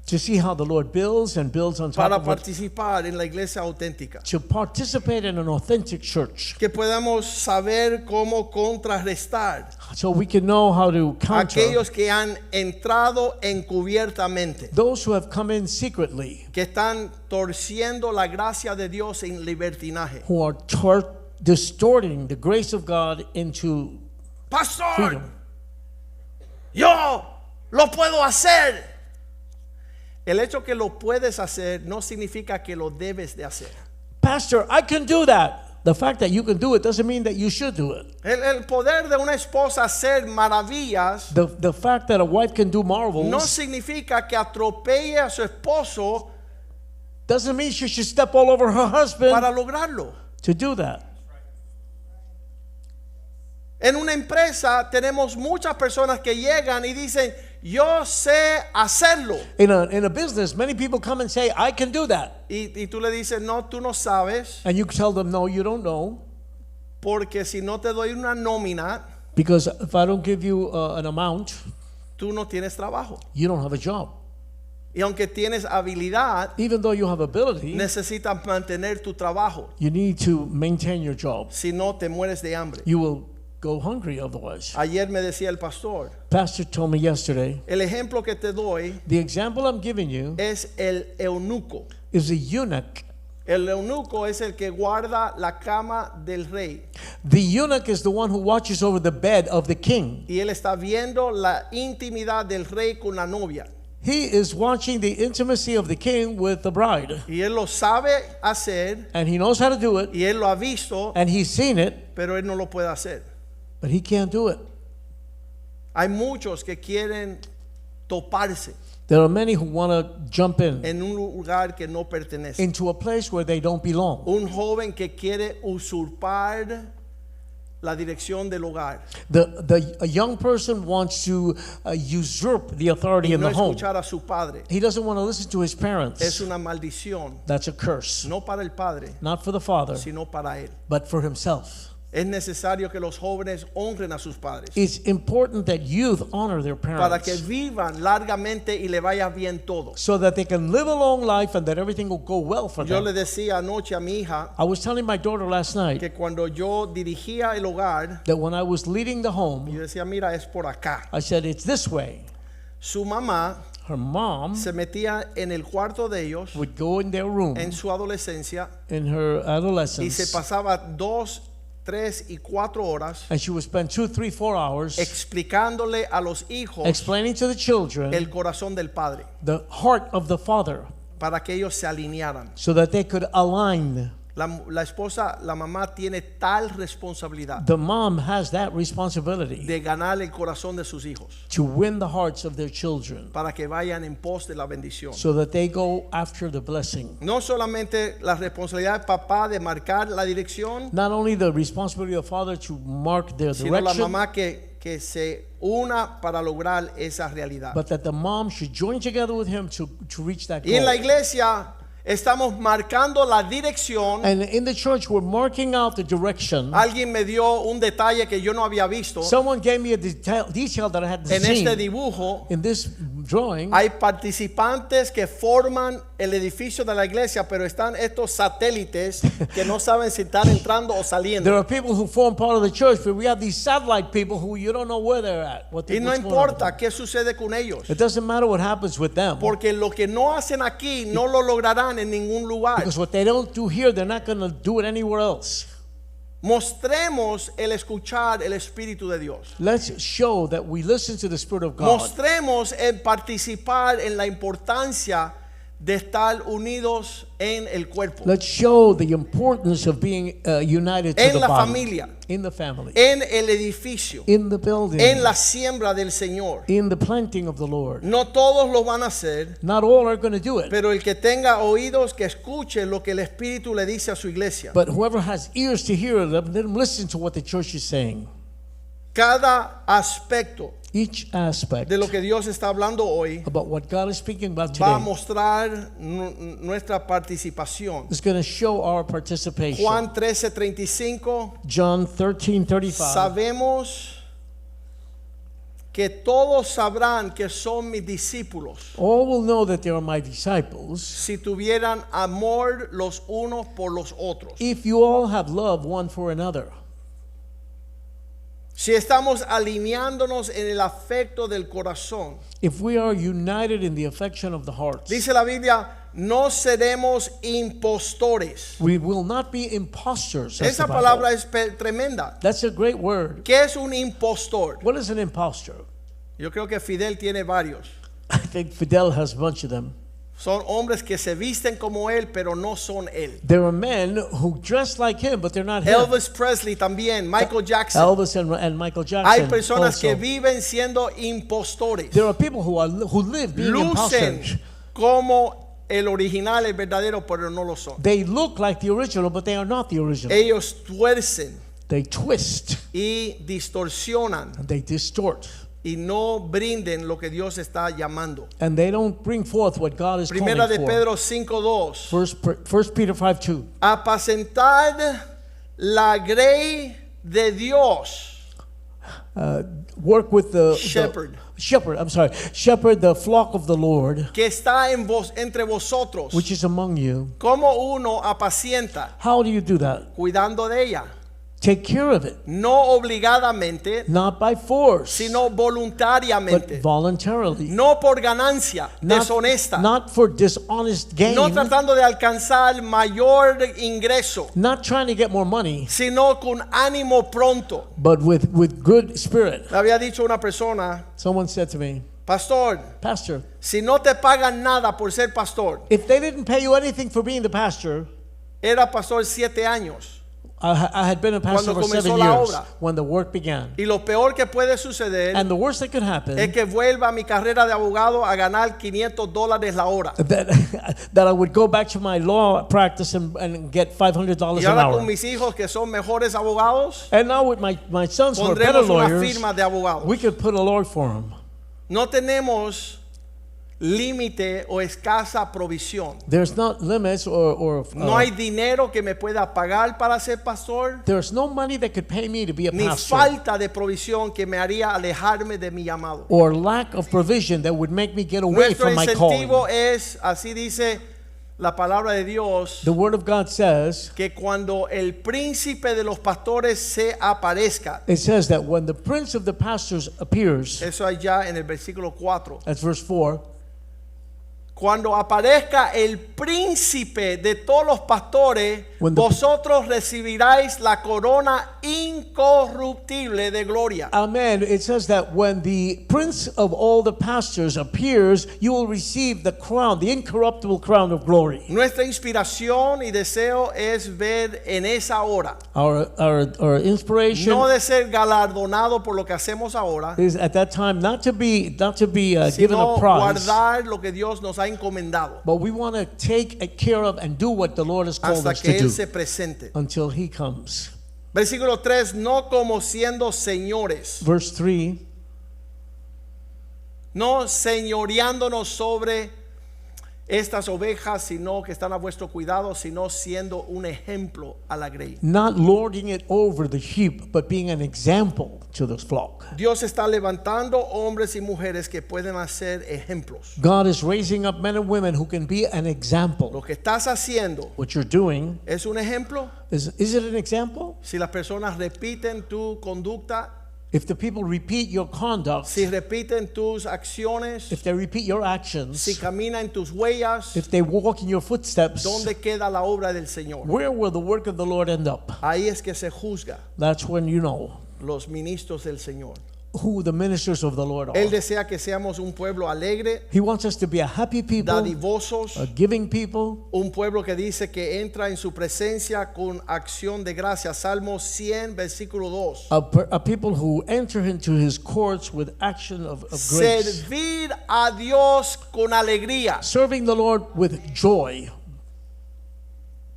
To see how the Lord builds and builds on top para of it. participar en la iglesia auténtica. To participate in an authentic church Que podamos saber cómo contrarrestar so we can know how to counter aquellos que han entrado encubiertamente, those who have come in secretly, que están torciendo la gracia de Dios en libertinaje. who are distorting the grace of God into Pastor, freedom. yo lo puedo hacer. El hecho que lo puedes hacer no significa que lo debes de hacer. Pastor, I can do that. The fact that you can do it doesn't mean that you should do it. El poder de una esposa hacer maravillas The fact that a wife can do marvels no significa que atropelle a su esposo doesn't mean she should step all over her husband para lograrlo. to do that. En una empresa tenemos muchas personas que llegan y dicen, yo sé hacerlo. In a business, many people come and say, I can do that. Y tú le dices, no, tú no sabes, And you tell them, no, you don't know. porque si no te doy una nómina, Because if I don't give you an amount, tú no tienes trabajo. you don't have a job. Y aunque tienes habilidad, Even though you have ability, necesitas mantener tu trabajo. you need to maintain your job. Si no, te mueres de hambre. You will go hungry otherwise. Ayer me decía el pastor, Pastor told me yesterday, el ejemplo que te doy the example I'm giving you es el eunuco. is a eunuch. El eunuco es el que guarda la cama del rey. The eunuch is the one who watches over the bed of the king. Y él está viendo la intimidad del rey con la novia. He is watching the intimacy of the king with the bride. Y él lo sabe hacer, And he knows how to do it, y él lo ha visto, and he's seen it, pero él no lo puede hacer. but he can't do it. Hay muchos que quieren toparse There are many who want to jump in en un lugar que no pertenece. into a place where they don't belong. Un joven que quiere usurpar la dirección del hogar A young person wants to usurp the authority y in no the home. escuchar a su padre. He doesn't want to listen to his Es parents. una maldición, That's a curse. no para el padre, Not for the father, sino para él. but for himself. Es necesario que los jóvenes honren a sus padres It's important that youth honor their para que parents vivan largamente y le vaya bien todo. so that they can live a long life and that everything will go well for Yo le them. decía anoche a mi hija I was telling my daughter last night que cuando yo dirigía el hogar, that when I was leading the home, yo decía, mira, es por acá. I said, it's this way. Su mamá Her mom se metía en el cuarto de ellos would go in their room en su adolescencia in her y se adolescence, pasaba 2, 3 y 4 horas and she would spend 2, 3, 4 hours explicándole a los hijos explaining to the children el corazón del padre the heart of the father para que ellos se alinearan. so that they could align. La esposa, la mamá tiene tal responsabilidad The mom has that responsibility de ganar el corazón de sus hijos to win the hearts of their children para que vayan en pos de la bendición. so that they go after the blessing. No solamente la responsabilidad del papá de marcar la dirección, Not only the responsibility of the father to mark their sino la direction, mamá que se una para lograr esa realidad. but that the mom should join together with him to reach that Y en la goal. iglesia estamos marcando la dirección. And in the church, we're marking out the direction. Alguien me dio un detalle que yo no había visto. Someone gave me a detail that I hadn't En seen. este dibujo In this drawing, hay participantes que forman el edificio de la iglesia, pero están estos satélites que no saben si están entrando o there saliendo. are people who form part of the church, but we have these satellite people who you don't know where they're at. Y no what's going on with importa them. qué sucede con ellos, It doesn't matter what happens with them. porque lo que no hacen aquí no lo lograrán en ningún lugar. Because what they don't do here, they're not going to do it anywhere else. Mostremos el escuchar el Espíritu de Dios. Let's show that we listen to the Spirit of God. Mostremos el participar en la importancia de estar unidos en el cuerpo, Let's show the importance of being united to en the la body. familia, In the family. en el edificio, In the building. en la siembra del Señor. In the planting of the Lord. No todos lo van a hacer, Not all are going to do it. pero el que tenga oídos que escuche lo que el Espíritu le dice a su iglesia. But whoever has ears to hear them, let them listen to what the church is saying. Cada aspecto Each aspect de lo que Dios está hablando hoy about what God is speaking about va a today mostrar nuestra participación. is going to show our participation. Juan 13:35. John 13:35. Sabemos que todos sabrán que son mis discípulos All will know that they are my disciples si tuvieran amor los unos por los otros. if you all have love one for another. Si estamos alineándonos en el afecto del corazón. If we are united in the affection of the heart. Dice la Biblia, no seremos impostores. We will not be impostors. says Esa the Bible. palabra es tremenda. That's a great word. ¿Qué es un impostor? What is an impostor? Yo creo que Fidel tiene varios. I think Fidel has a bunch of them. Son hombres que se visten como él, pero no son él. There are men who dress like him, but they're not him. Elvis Presley también, Michael Jackson. Elvis and Michael Jackson. Hay personas also. que viven siendo impostores. There are people who live being Lucen imposters. como el original, el verdadero, pero no lo son. They look like the original, but they are not the original. Ellos tuercen They twist y distorsionan and they distort, y no brinden lo que Dios está llamando. and they don't bring forth what God is Primera de calling for. Pedro 5:2. First Peter 5:2. Apacentad la grey de Dios. Work with the Shepherd. Shepherd the flock of the Lord, Que está en vos, entre vosotros. which is among you. ¿Cómo uno apacienta? How do you do that? Cuidando de ella. Take care of it, No obligadamente, not by force, sino but voluntariamente. voluntarily. No por ganancia deshonesta. Not for dishonest gain, No tratando de alcanzar mayor ingreso, not trying to get more money, sino con ánimo pronto. but with good spirit. Le había dicho una persona, Someone said to me, pastor, Pastor, si no te pagan nada por ser pastor, if they didn't pay you anything for being the pastor, era pastor 7 años. I had been a pastor Cuando for 7 comenzó la years obra. when the work began. Y lo peor que puede suceder And the worst that could happen, es que vuelva a mi carrera de abogado a ganar $500 la hora. that I would go back to my law practice and get $500 Y an ahora hour. con mis hijos que son mejores abogados, And now with my sons who are better pondremos una lawyers, firma de abogados. we could put a lawyer for them. No tenemos límite o escasa provisión. There's not limits or No hay dinero que me pueda pagar para ser pastor, there's no money that could pay me to be a ni pastor, falta de provisión que me haría alejarme de mi llamado. or lack of provision that would make me get away Nuestro from my calling. incentivo es, así dice la palabra de Dios, The word of God says, que cuando el príncipe de los pastores se aparezca, it says that when the prince of the pastors appears, eso allá en el versículo 4, that's verse 4, cuando aparezca el príncipe de todos los pastores, When the- vosotros recibiráis la corona incorruptible de gloria. amen. It says that when the prince of all the pastors appears, you will receive the crown, the incorruptible crown of glory. Nuestra inspiración y deseo es ver en esa hora, Our inspiration no de ser galardonado por lo que hacemos ahora, is at that time not to be given sino a prize, guardar lo que Dios nos ha encomendado but we want to take care of and do what the Lord has called hasta us que to Él do se presente. until He comes. Versículo 3, no como siendo señores, Verse 3, no señoreándonos sobre estas ovejas, sino que están a vuestro cuidado, sino siendo un ejemplo a la grey. not lording it over the sheep, but being an example to the flock. Dios está levantando hombres y mujeres que pueden hacer ejemplos. God is raising up men and women who can be an example. Lo que estás haciendo What you're doing es un ejemplo. is it an example? Si las personas repiten tu conducta, If the people repeat your conduct, si repiten tus acciones, if they repeat your actions, si caminan en tus huellas, if they walk in your footsteps, ¿dónde queda la obra del Señor? where will the work of the Lord end up? Ahí es que se juzga That's when you know los ministros del Señor. who the ministers of the Lord Él are. desea que seamos un pueblo alegre, He wants us to be a happy people, dadivosos, a giving people, un pueblo que dice que entra en su presencia con acción de gracia. Salmo 100, versículo 2. a people who enter into His courts with action of grace. Servir a Dios con alegría. Serving the Lord with joy.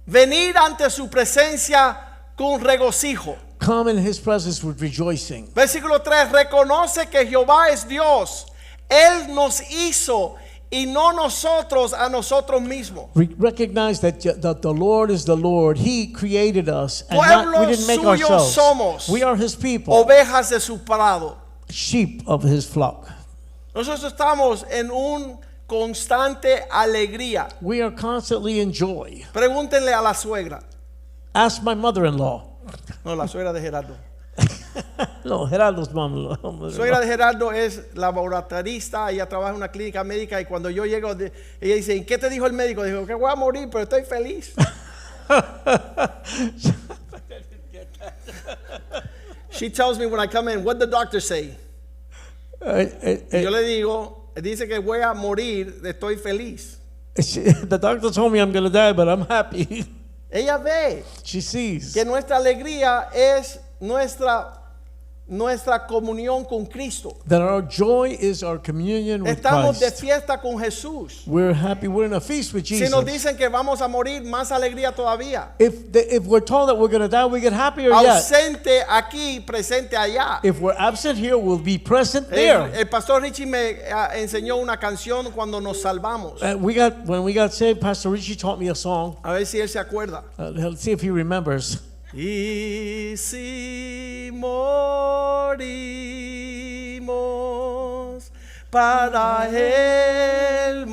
Venir ante su presencia con regocijo. Come in His presence with rejoicing. Versículo 3, reconoce que Jehová es Dios. Él nos hizo y no nosotros a nosotros mismos. Recognize that the Lord is the Lord. He created us, and Pueblo we didn't make suyo ourselves. somos. We are His people, Ovejas de su prado. sheep of His flock. Nosotros estamos en un constante alegría. We are constantly in joy. Pregúntenle a la suegra. Ask my mother-in-law. No, la suegra de Gerardo. No, Gerardo's mom. Suegra de Gerardo es laboratorista, ella trabaja en una clínica médica y cuando yo llego, ella dice, ¿y qué te dijo el médico? Dijo que voy a morir, pero estoy feliz. She tells me when I come in, what did the doctor say? Y yo le digo, dice que voy a morir, estoy feliz. The doctor told me I'm going to die, but I'm happy. Ella ve She sees que nuestra alegría es nuestra comunión con Cristo. that our joy is our communion with Estamos de Christ. fiesta con Jesús. We're happy. We're in a feast with Si Jesus. nos dicen que vamos a morir, más alegría todavía. If we're told that we're going to die, we get happier yet. Ausente aquí, presente allá. If we're absent here, we'll be present there. El pastor Richie me enseñó una canción cuando nos salvamos. When we got saved, Pastor Richie taught me a song. A ver si él se acuerda. Let's see if he remembers. Y si morimos, para Él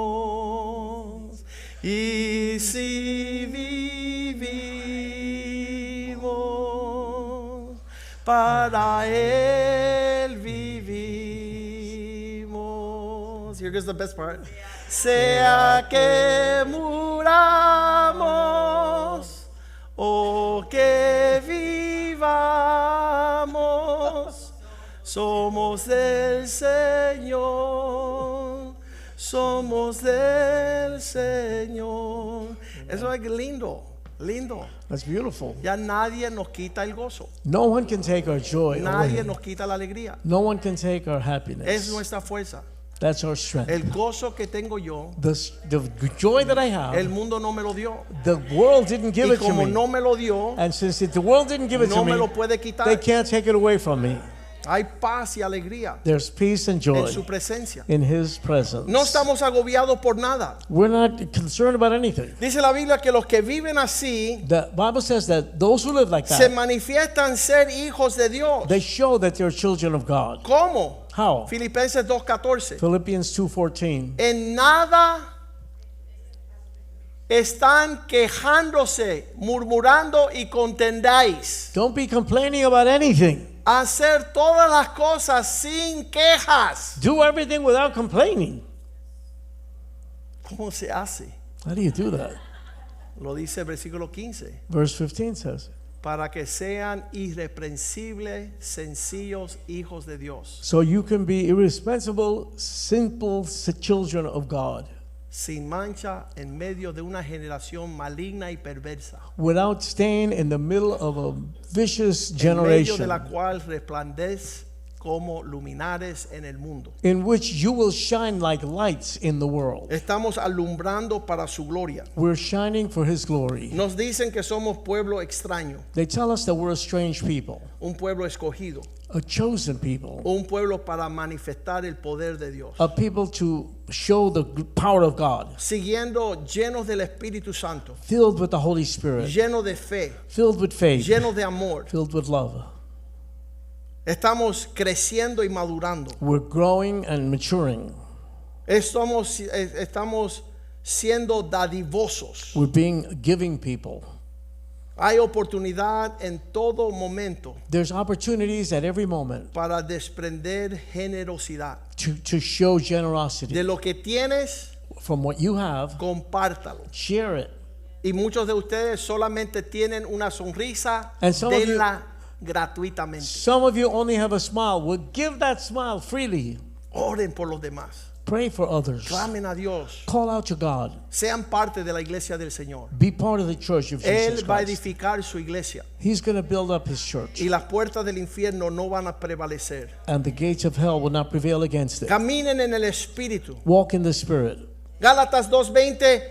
morimos. Y si vivimos, para Él vivimos. Here goes the best part. Sea que muramos o que vivamos, somos del Señor, somos del Señor. Eso es lindo, lindo. That's beautiful. Ya nadie nos quita el gozo, No one can take our joy nadie away. nos quita la alegría. No one can take our Es happiness. nuestra fuerza. That's our strength. El gozo que tengo yo, The joy that I el have, mundo no me lo dio. the world didn't give Y it to como me. no me lo dio, And since the world didn't give it no to me lo me, puede they quitar. can't take it away from me. Hay paz y alegría There's peace and en joy su presencia. in His presence. No estamos agobiados por nada. We're not concerned about anything. Dice la Biblia que los que viven así The Bible says that those who live like se that, manifiestan ser hijos de Dios. they show that they're children of God. ¿Cómo? How? Filipenses 2:14. Philippians 2:14. En nada están quejándose, murmurando y contendáis. Don't be complaining about anything. Hacer todas las cosas sin quejas. Do everything without complaining. ¿Cómo se hace? How do you do that? Lo dice el versículo 15. Verse 15 says, Para que sean irreprensibles, sencillos hijos de Dios, so you can be irresponsible, simple children of God, sin mancha en medio de una generación maligna y perversa, without stain in the middle of a vicious en medio de la generation, cual resplandez como luminares en el mundo. in which you will shine like lights in the world. Estamos alumbrando para su gloria. We're shining for His glory. Nos dicen que somos pueblo extraño, They tell us that we're a strange people, un pueblo escogido, a chosen people, un pueblo para manifestar el poder de Dios, a people to show the power of God, siguiendo llenos del Espíritu Santo, filled with the Holy Spirit, llenos de fe, filled with faith, llenos de amor. filled with love. Estamos creciendo y madurando. We're growing and maturing. Estamos siendo dadivosos. We're being giving people. Hay oportunidad en todo momento There's opportunities at every moment para desprender generosidad. to show generosity. De lo que tienes, From what you have, compártalo. share it. Y muchos de ustedes solamente tienen una sonrisa, And some of you- denla gratuitamente. Some of you only have a smile. Well, give that smile freely. Oren por los demás. Pray for others. Clamen a Dios. Call out to God. Sean parte de la iglesia del Señor. Be part of the church of Jesus Él va a Christ. edificar su iglesia. He's going to build up His church. Y las puertas del infierno no van a prevalecer. And the gates of hell will not prevail against it. Caminen en el Espíritu. Walk in the Spirit. Gálatas 2:20.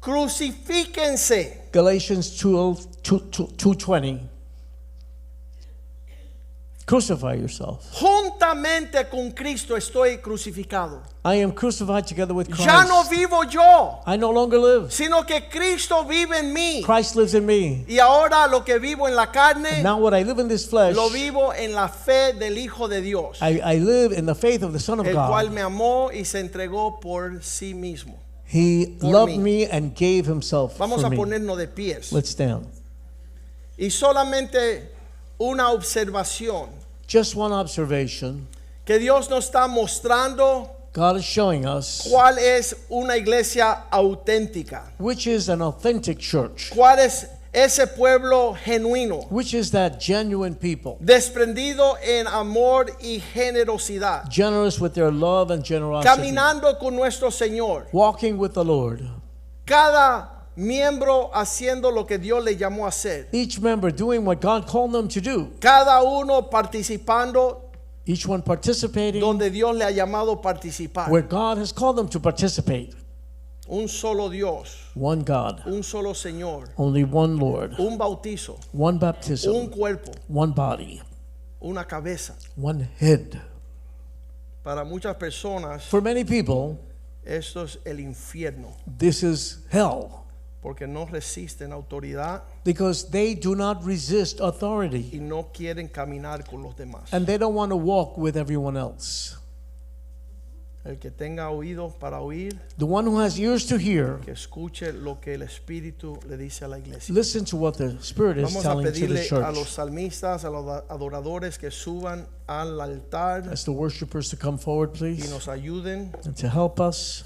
Crucifíquense. Galatians 2:20. Crucify yourself. Juntamente con Cristo estoy crucificado. I am crucified together with Christ. Ya no vivo yo, I no longer live. sino que Cristo vive en mí. Christ lives in me. Y ahora lo que vivo en la carne, Now what I live in this flesh, lo vivo en la fe del Hijo de Dios, I live in the faith of the Son of el cual God. me amó y se entregó por sí mismo. He Por loved mí. me and gave Himself Vamos for a me. ponernos de pies. Let's stand. Y solamente una observación, Just one observation. que Dios nos está mostrando God is showing us cuál es una iglesia auténtica, which is an authentic church. cuál es ese pueblo genuino, Which is that genuine people? desprendido en amor y generosidad, Generous with their love and generosity. caminando con nuestro Señor, Walking with the Lord. cada miembro haciendo lo que Dios le llamó a hacer, Each member doing what God called them to do. cada uno participando Each one participating donde Dios le ha llamado a participar. where God has called them to participate. Un solo Dios, One God. un solo Señor, Only one Lord. un bautizo, One un baptism. cuerpo, One body. una cabeza. One head. Para muchas personas For many people, esto es el infierno, this is hell porque no resisten autoridad because they do not resist authority y no quieren caminar con los demás. and they don't want to walk with everyone else. El que tenga oídos para oír, The one who has ears to hear, que escuche lo que el Espíritu le dice a la iglesia. listen to what the Spirit is Vamos a telling to the pedirle a church. los salmistas, a los adoradores que suban al altar Ask the worshipers to come forward, y please, nos ayuden. and to help us.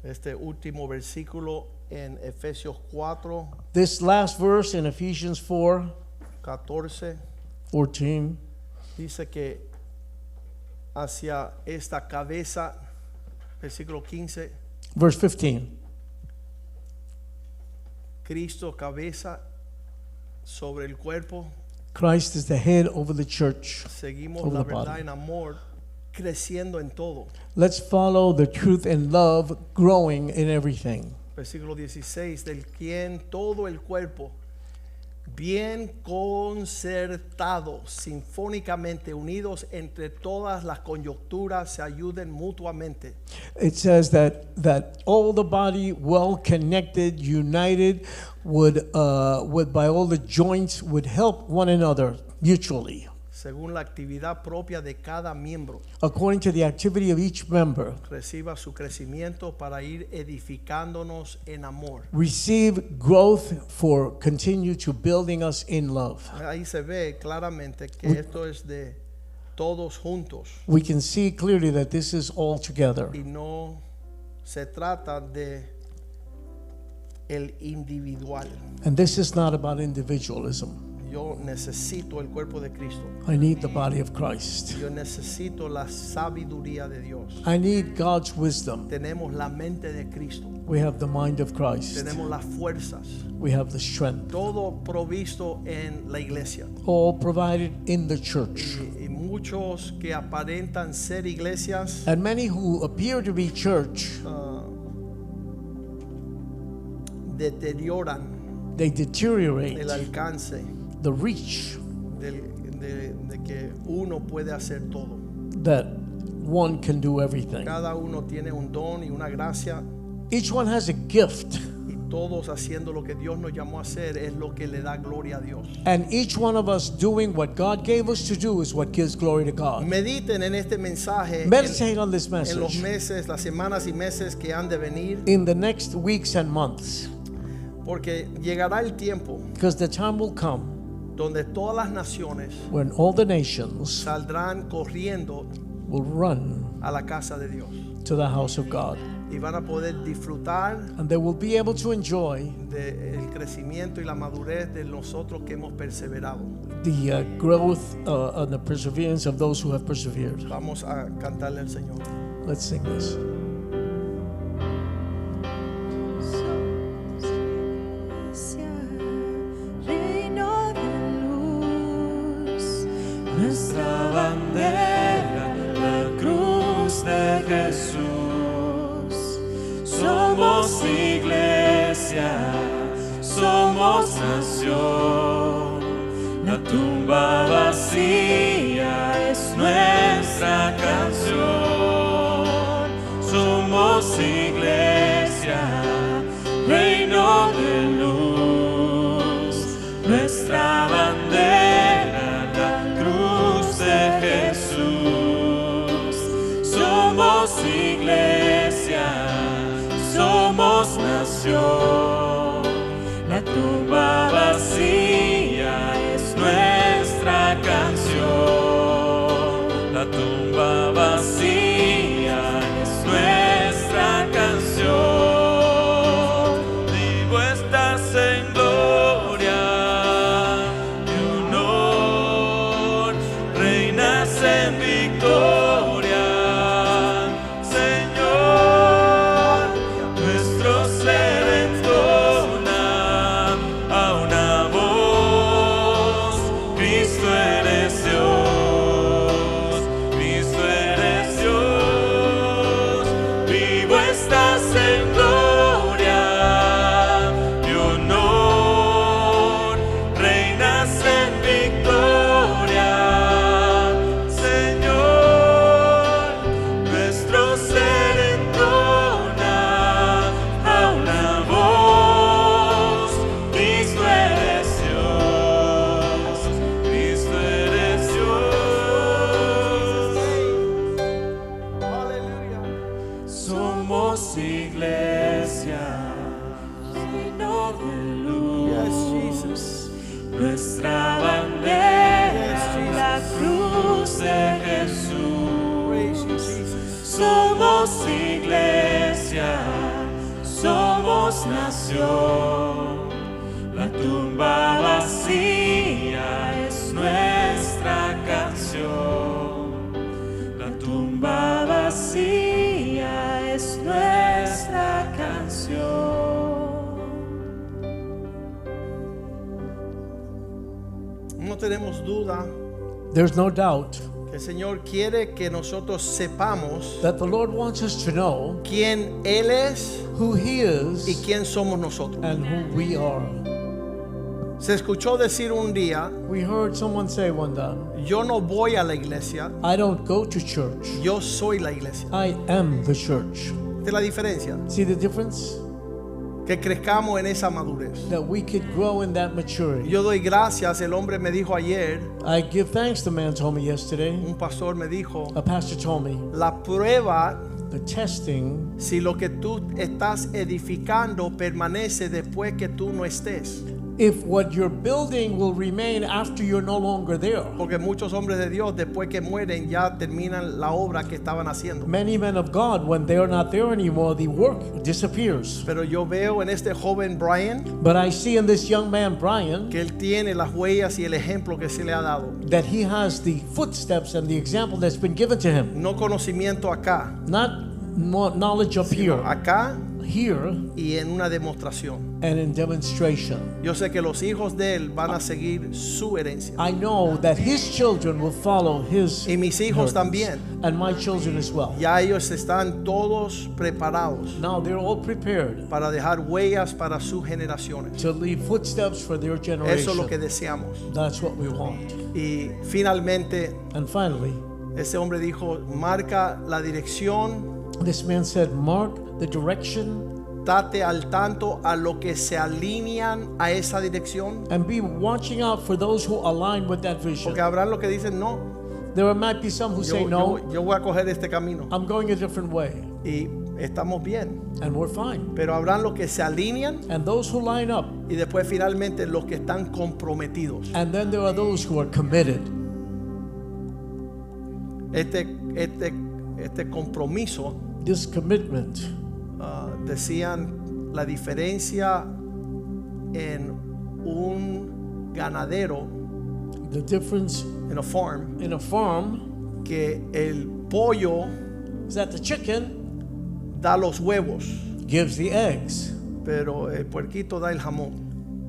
Este último versículo en Efesios 4, This last verse in Ephesians 14, 4:14, dice que hacia esta cabeza, versículo 15, verse 15. Cristo cabeza sobre el cuerpo, Christ is the head over the church. seguimos Over la the verdad body. en amor, creciendo en todo. Let's follow the truth and love, growing in everything. Versículo 16, del quien todo el cuerpo, bien concertado, sinfónicamente unidos entre todas las coyunturas, se ayuden mutuamente. It says that all the body, well connected, united, would by all the joints would help one another mutually, Según la actividad propia de cada miembro, according to the activity of each member. reciba su crecimiento para ir edificándonos en amor. Receive growth for continue to building us in love. Ahí se ve claramente que esto es de todos juntos We can see clearly that this is all together. y no se trata de el individual. And this is not about individualism. Yo necesito el cuerpo de Cristo. I need the body of Christ. Yo necesito la sabiduría de Dios. I need God's wisdom. Tenemos la mente de Cristo. We have the mind of Christ. Tenemos las fuerzas. We have the strength. Todo provisto en la iglesia. All provided in the church. Y muchos que aparentan ser iglesias And many who appear to be church, deterioran they deteriorate el alcance the reach de que uno puede hacer todo. that one can do everything. Cada uno tiene un don y una gracia Each one has a gift, y todos haciendo lo que Dios nos llamó a hacer es lo que le da gloria a Dios. and each one of us doing what God gave us to do is what gives glory to God. Mediten en este mensaje Meditate on this en los message meses, las semanas y meses que han de venir, in the next weeks and months, porque llegará el tiempo because the time will come donde todas las naciones when all the nations saldrán corriendo will run a la casa de Dios to the house of God, y van a poder disfrutar and they will be able to enjoy del crecimiento y la madurez de nosotros que hemos perseverado. the growth and the perseverance of those who have persevered. Vamos a cantarle al Señor. Let's sing this. Reino de luz, nuestra bandera, la cruz de Jesús. Somos iglesia, somos nación. La tumba vacía es nuestra canción. Somos iglesia, reino de luz, nuestra bandera, la cruz de Jesús. Somos iglesia, somos nación. La tumba vacía es nuestra canción. La tumba vacía es nuestra Dios nació. La tumba vacía es nuestra canción. La tumba vacía es nuestra canción. No tenemos duda There's no doubt que el Señor quiere que nosotros sepamos that the Lord wants us to know quién Él es who He y is quién somos nosotros. and who we are. Se escuchó decir un día, We heard someone say one time, yo no voy a la iglesia, I don't go to church. yo soy la iglesia. I am the church. Esta es la diferencia, See the difference? que crezcamos en esa madurez. That we could grow in that maturity. Yo doy gracias, el hombre me dijo ayer, I give thanks, the man told me yesterday. un pastor me dijo, A pastor told me, la prueba the testing, si lo que tú estás edificando permanece después que tú no estés. if what you're building will remain after you're no longer there. Porque muchos hombres de Dios después que mueren ya terminan la obra que estaban haciendo. Many men of God, when they're not there anymore, the work disappears. Pero yo veo en este joven Brian But I see in this young man, Brian, que él tiene las huellas y el ejemplo que se le ha dado. that he has the footsteps and the example that's been given to him. No conocimiento acá, Not more knowledge up sino here, acá here y en una demostración. and in demonstration. Yo sé que los hijos de él van a seguir su herencia. I know that his children will follow his Y mis hijos inheritance. también. And my children as well. Ya ellos están todos preparados Now they're all prepared para dejar huellas para sus generaciones. to leave footsteps for their generation. Eso es lo que deseamos. That's what we want. Y finalmente, And finally, ese hombre dijo, marca la dirección, this man said, mark the direction date al tanto a lo que se alinean a esa dirección. and be watching out for those who align with that vision. Porque habrán los que dicen, no, There might be some who say, no, yo voy a coger este camino. I'm going a different way. Y estamos bien. And we're fine. Pero habrán los que se alinean And those who line up. y después finalmente los que están comprometidos. And then there are those who are committed. Este compromiso, This commitment, decían la diferencia en un ganadero, the difference en a farm, in a farm que el pollo is that the chicken da los huevos, gives the eggs, pero el puerquito da el jamón.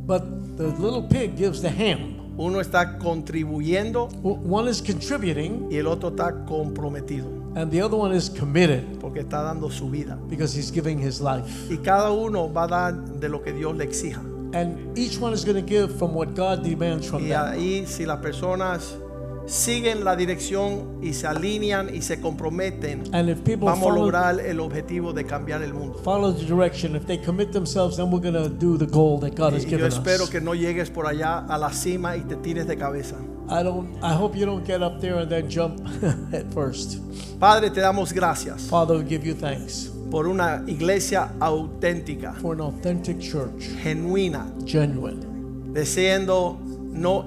but the little pig gives the ham. Uno está contribuyendo One is contributing y el otro está comprometido and the other one is committed porque está dando su vida. because he's giving his life. Y cada uno va a dar de lo que Dios le exija. And each one is going to give from what God demands from Y them. ahí si las personas siguen la dirección y se alinean y se comprometen, And if people vamos a follow, lograr el objetivo de cambiar el mundo. follow the direction, if they commit themselves, then we're going to do the goal that God has Y yo given espero us. que no llegues por allá a la cima y te tires de cabeza. I hope you don't get up there and then jump at first. Padre, te damos gracias Father, we give you thanks por una iglesia auténtica, for an authentic church, genuina, genuine, deseando no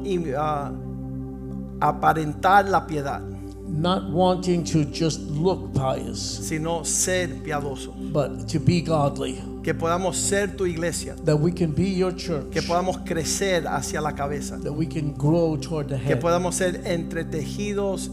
aparentar la piedad, not wanting to just look pious, sino ser piadoso. but to be godly, Que podamos ser tu iglesia, that we can be your church, que podamos crecer hacia la cabeza, that we can grow toward the que head, podamos ser entretejidos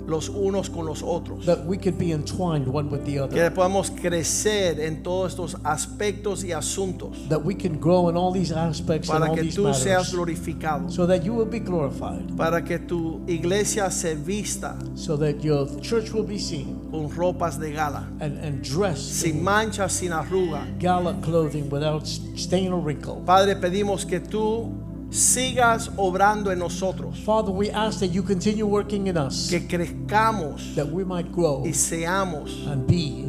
los unos con los otros, that we can be entwined one with the que other, podamos crecer en todos estos aspectos y asuntos that we can grow in all these aspects and para all que these tú seas matters, glorificado, so that you will be glorified, para que tu iglesia se vista so that your church will be seen con ropas de gala, and dressed sin in manchas, sin arruga. gala clothing without stain or wrinkle. Padre, pedimos que tú sigas obrando en nosotros, Father, we ask that you continue working in us, que crezcamos that we might grow y seamos and be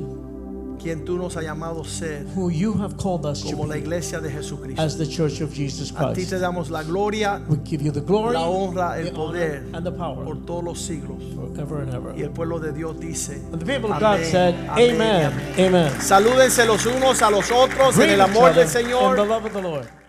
quien tú nos has llamado ser, who you have called us to como la be iglesia de Jesucristo. as the church of Jesus A ti Christ. te damos la gloria, We give you the glory, la honra, el the honor, poder and the power por todos los siglos. forever and ever. Y el pueblo de Dios dice, And the people of amén, God said, amén, Amen. amén. Amen. Salúdense los unos a los otros en Greet el each amor other del in the Señor. love of the Lord.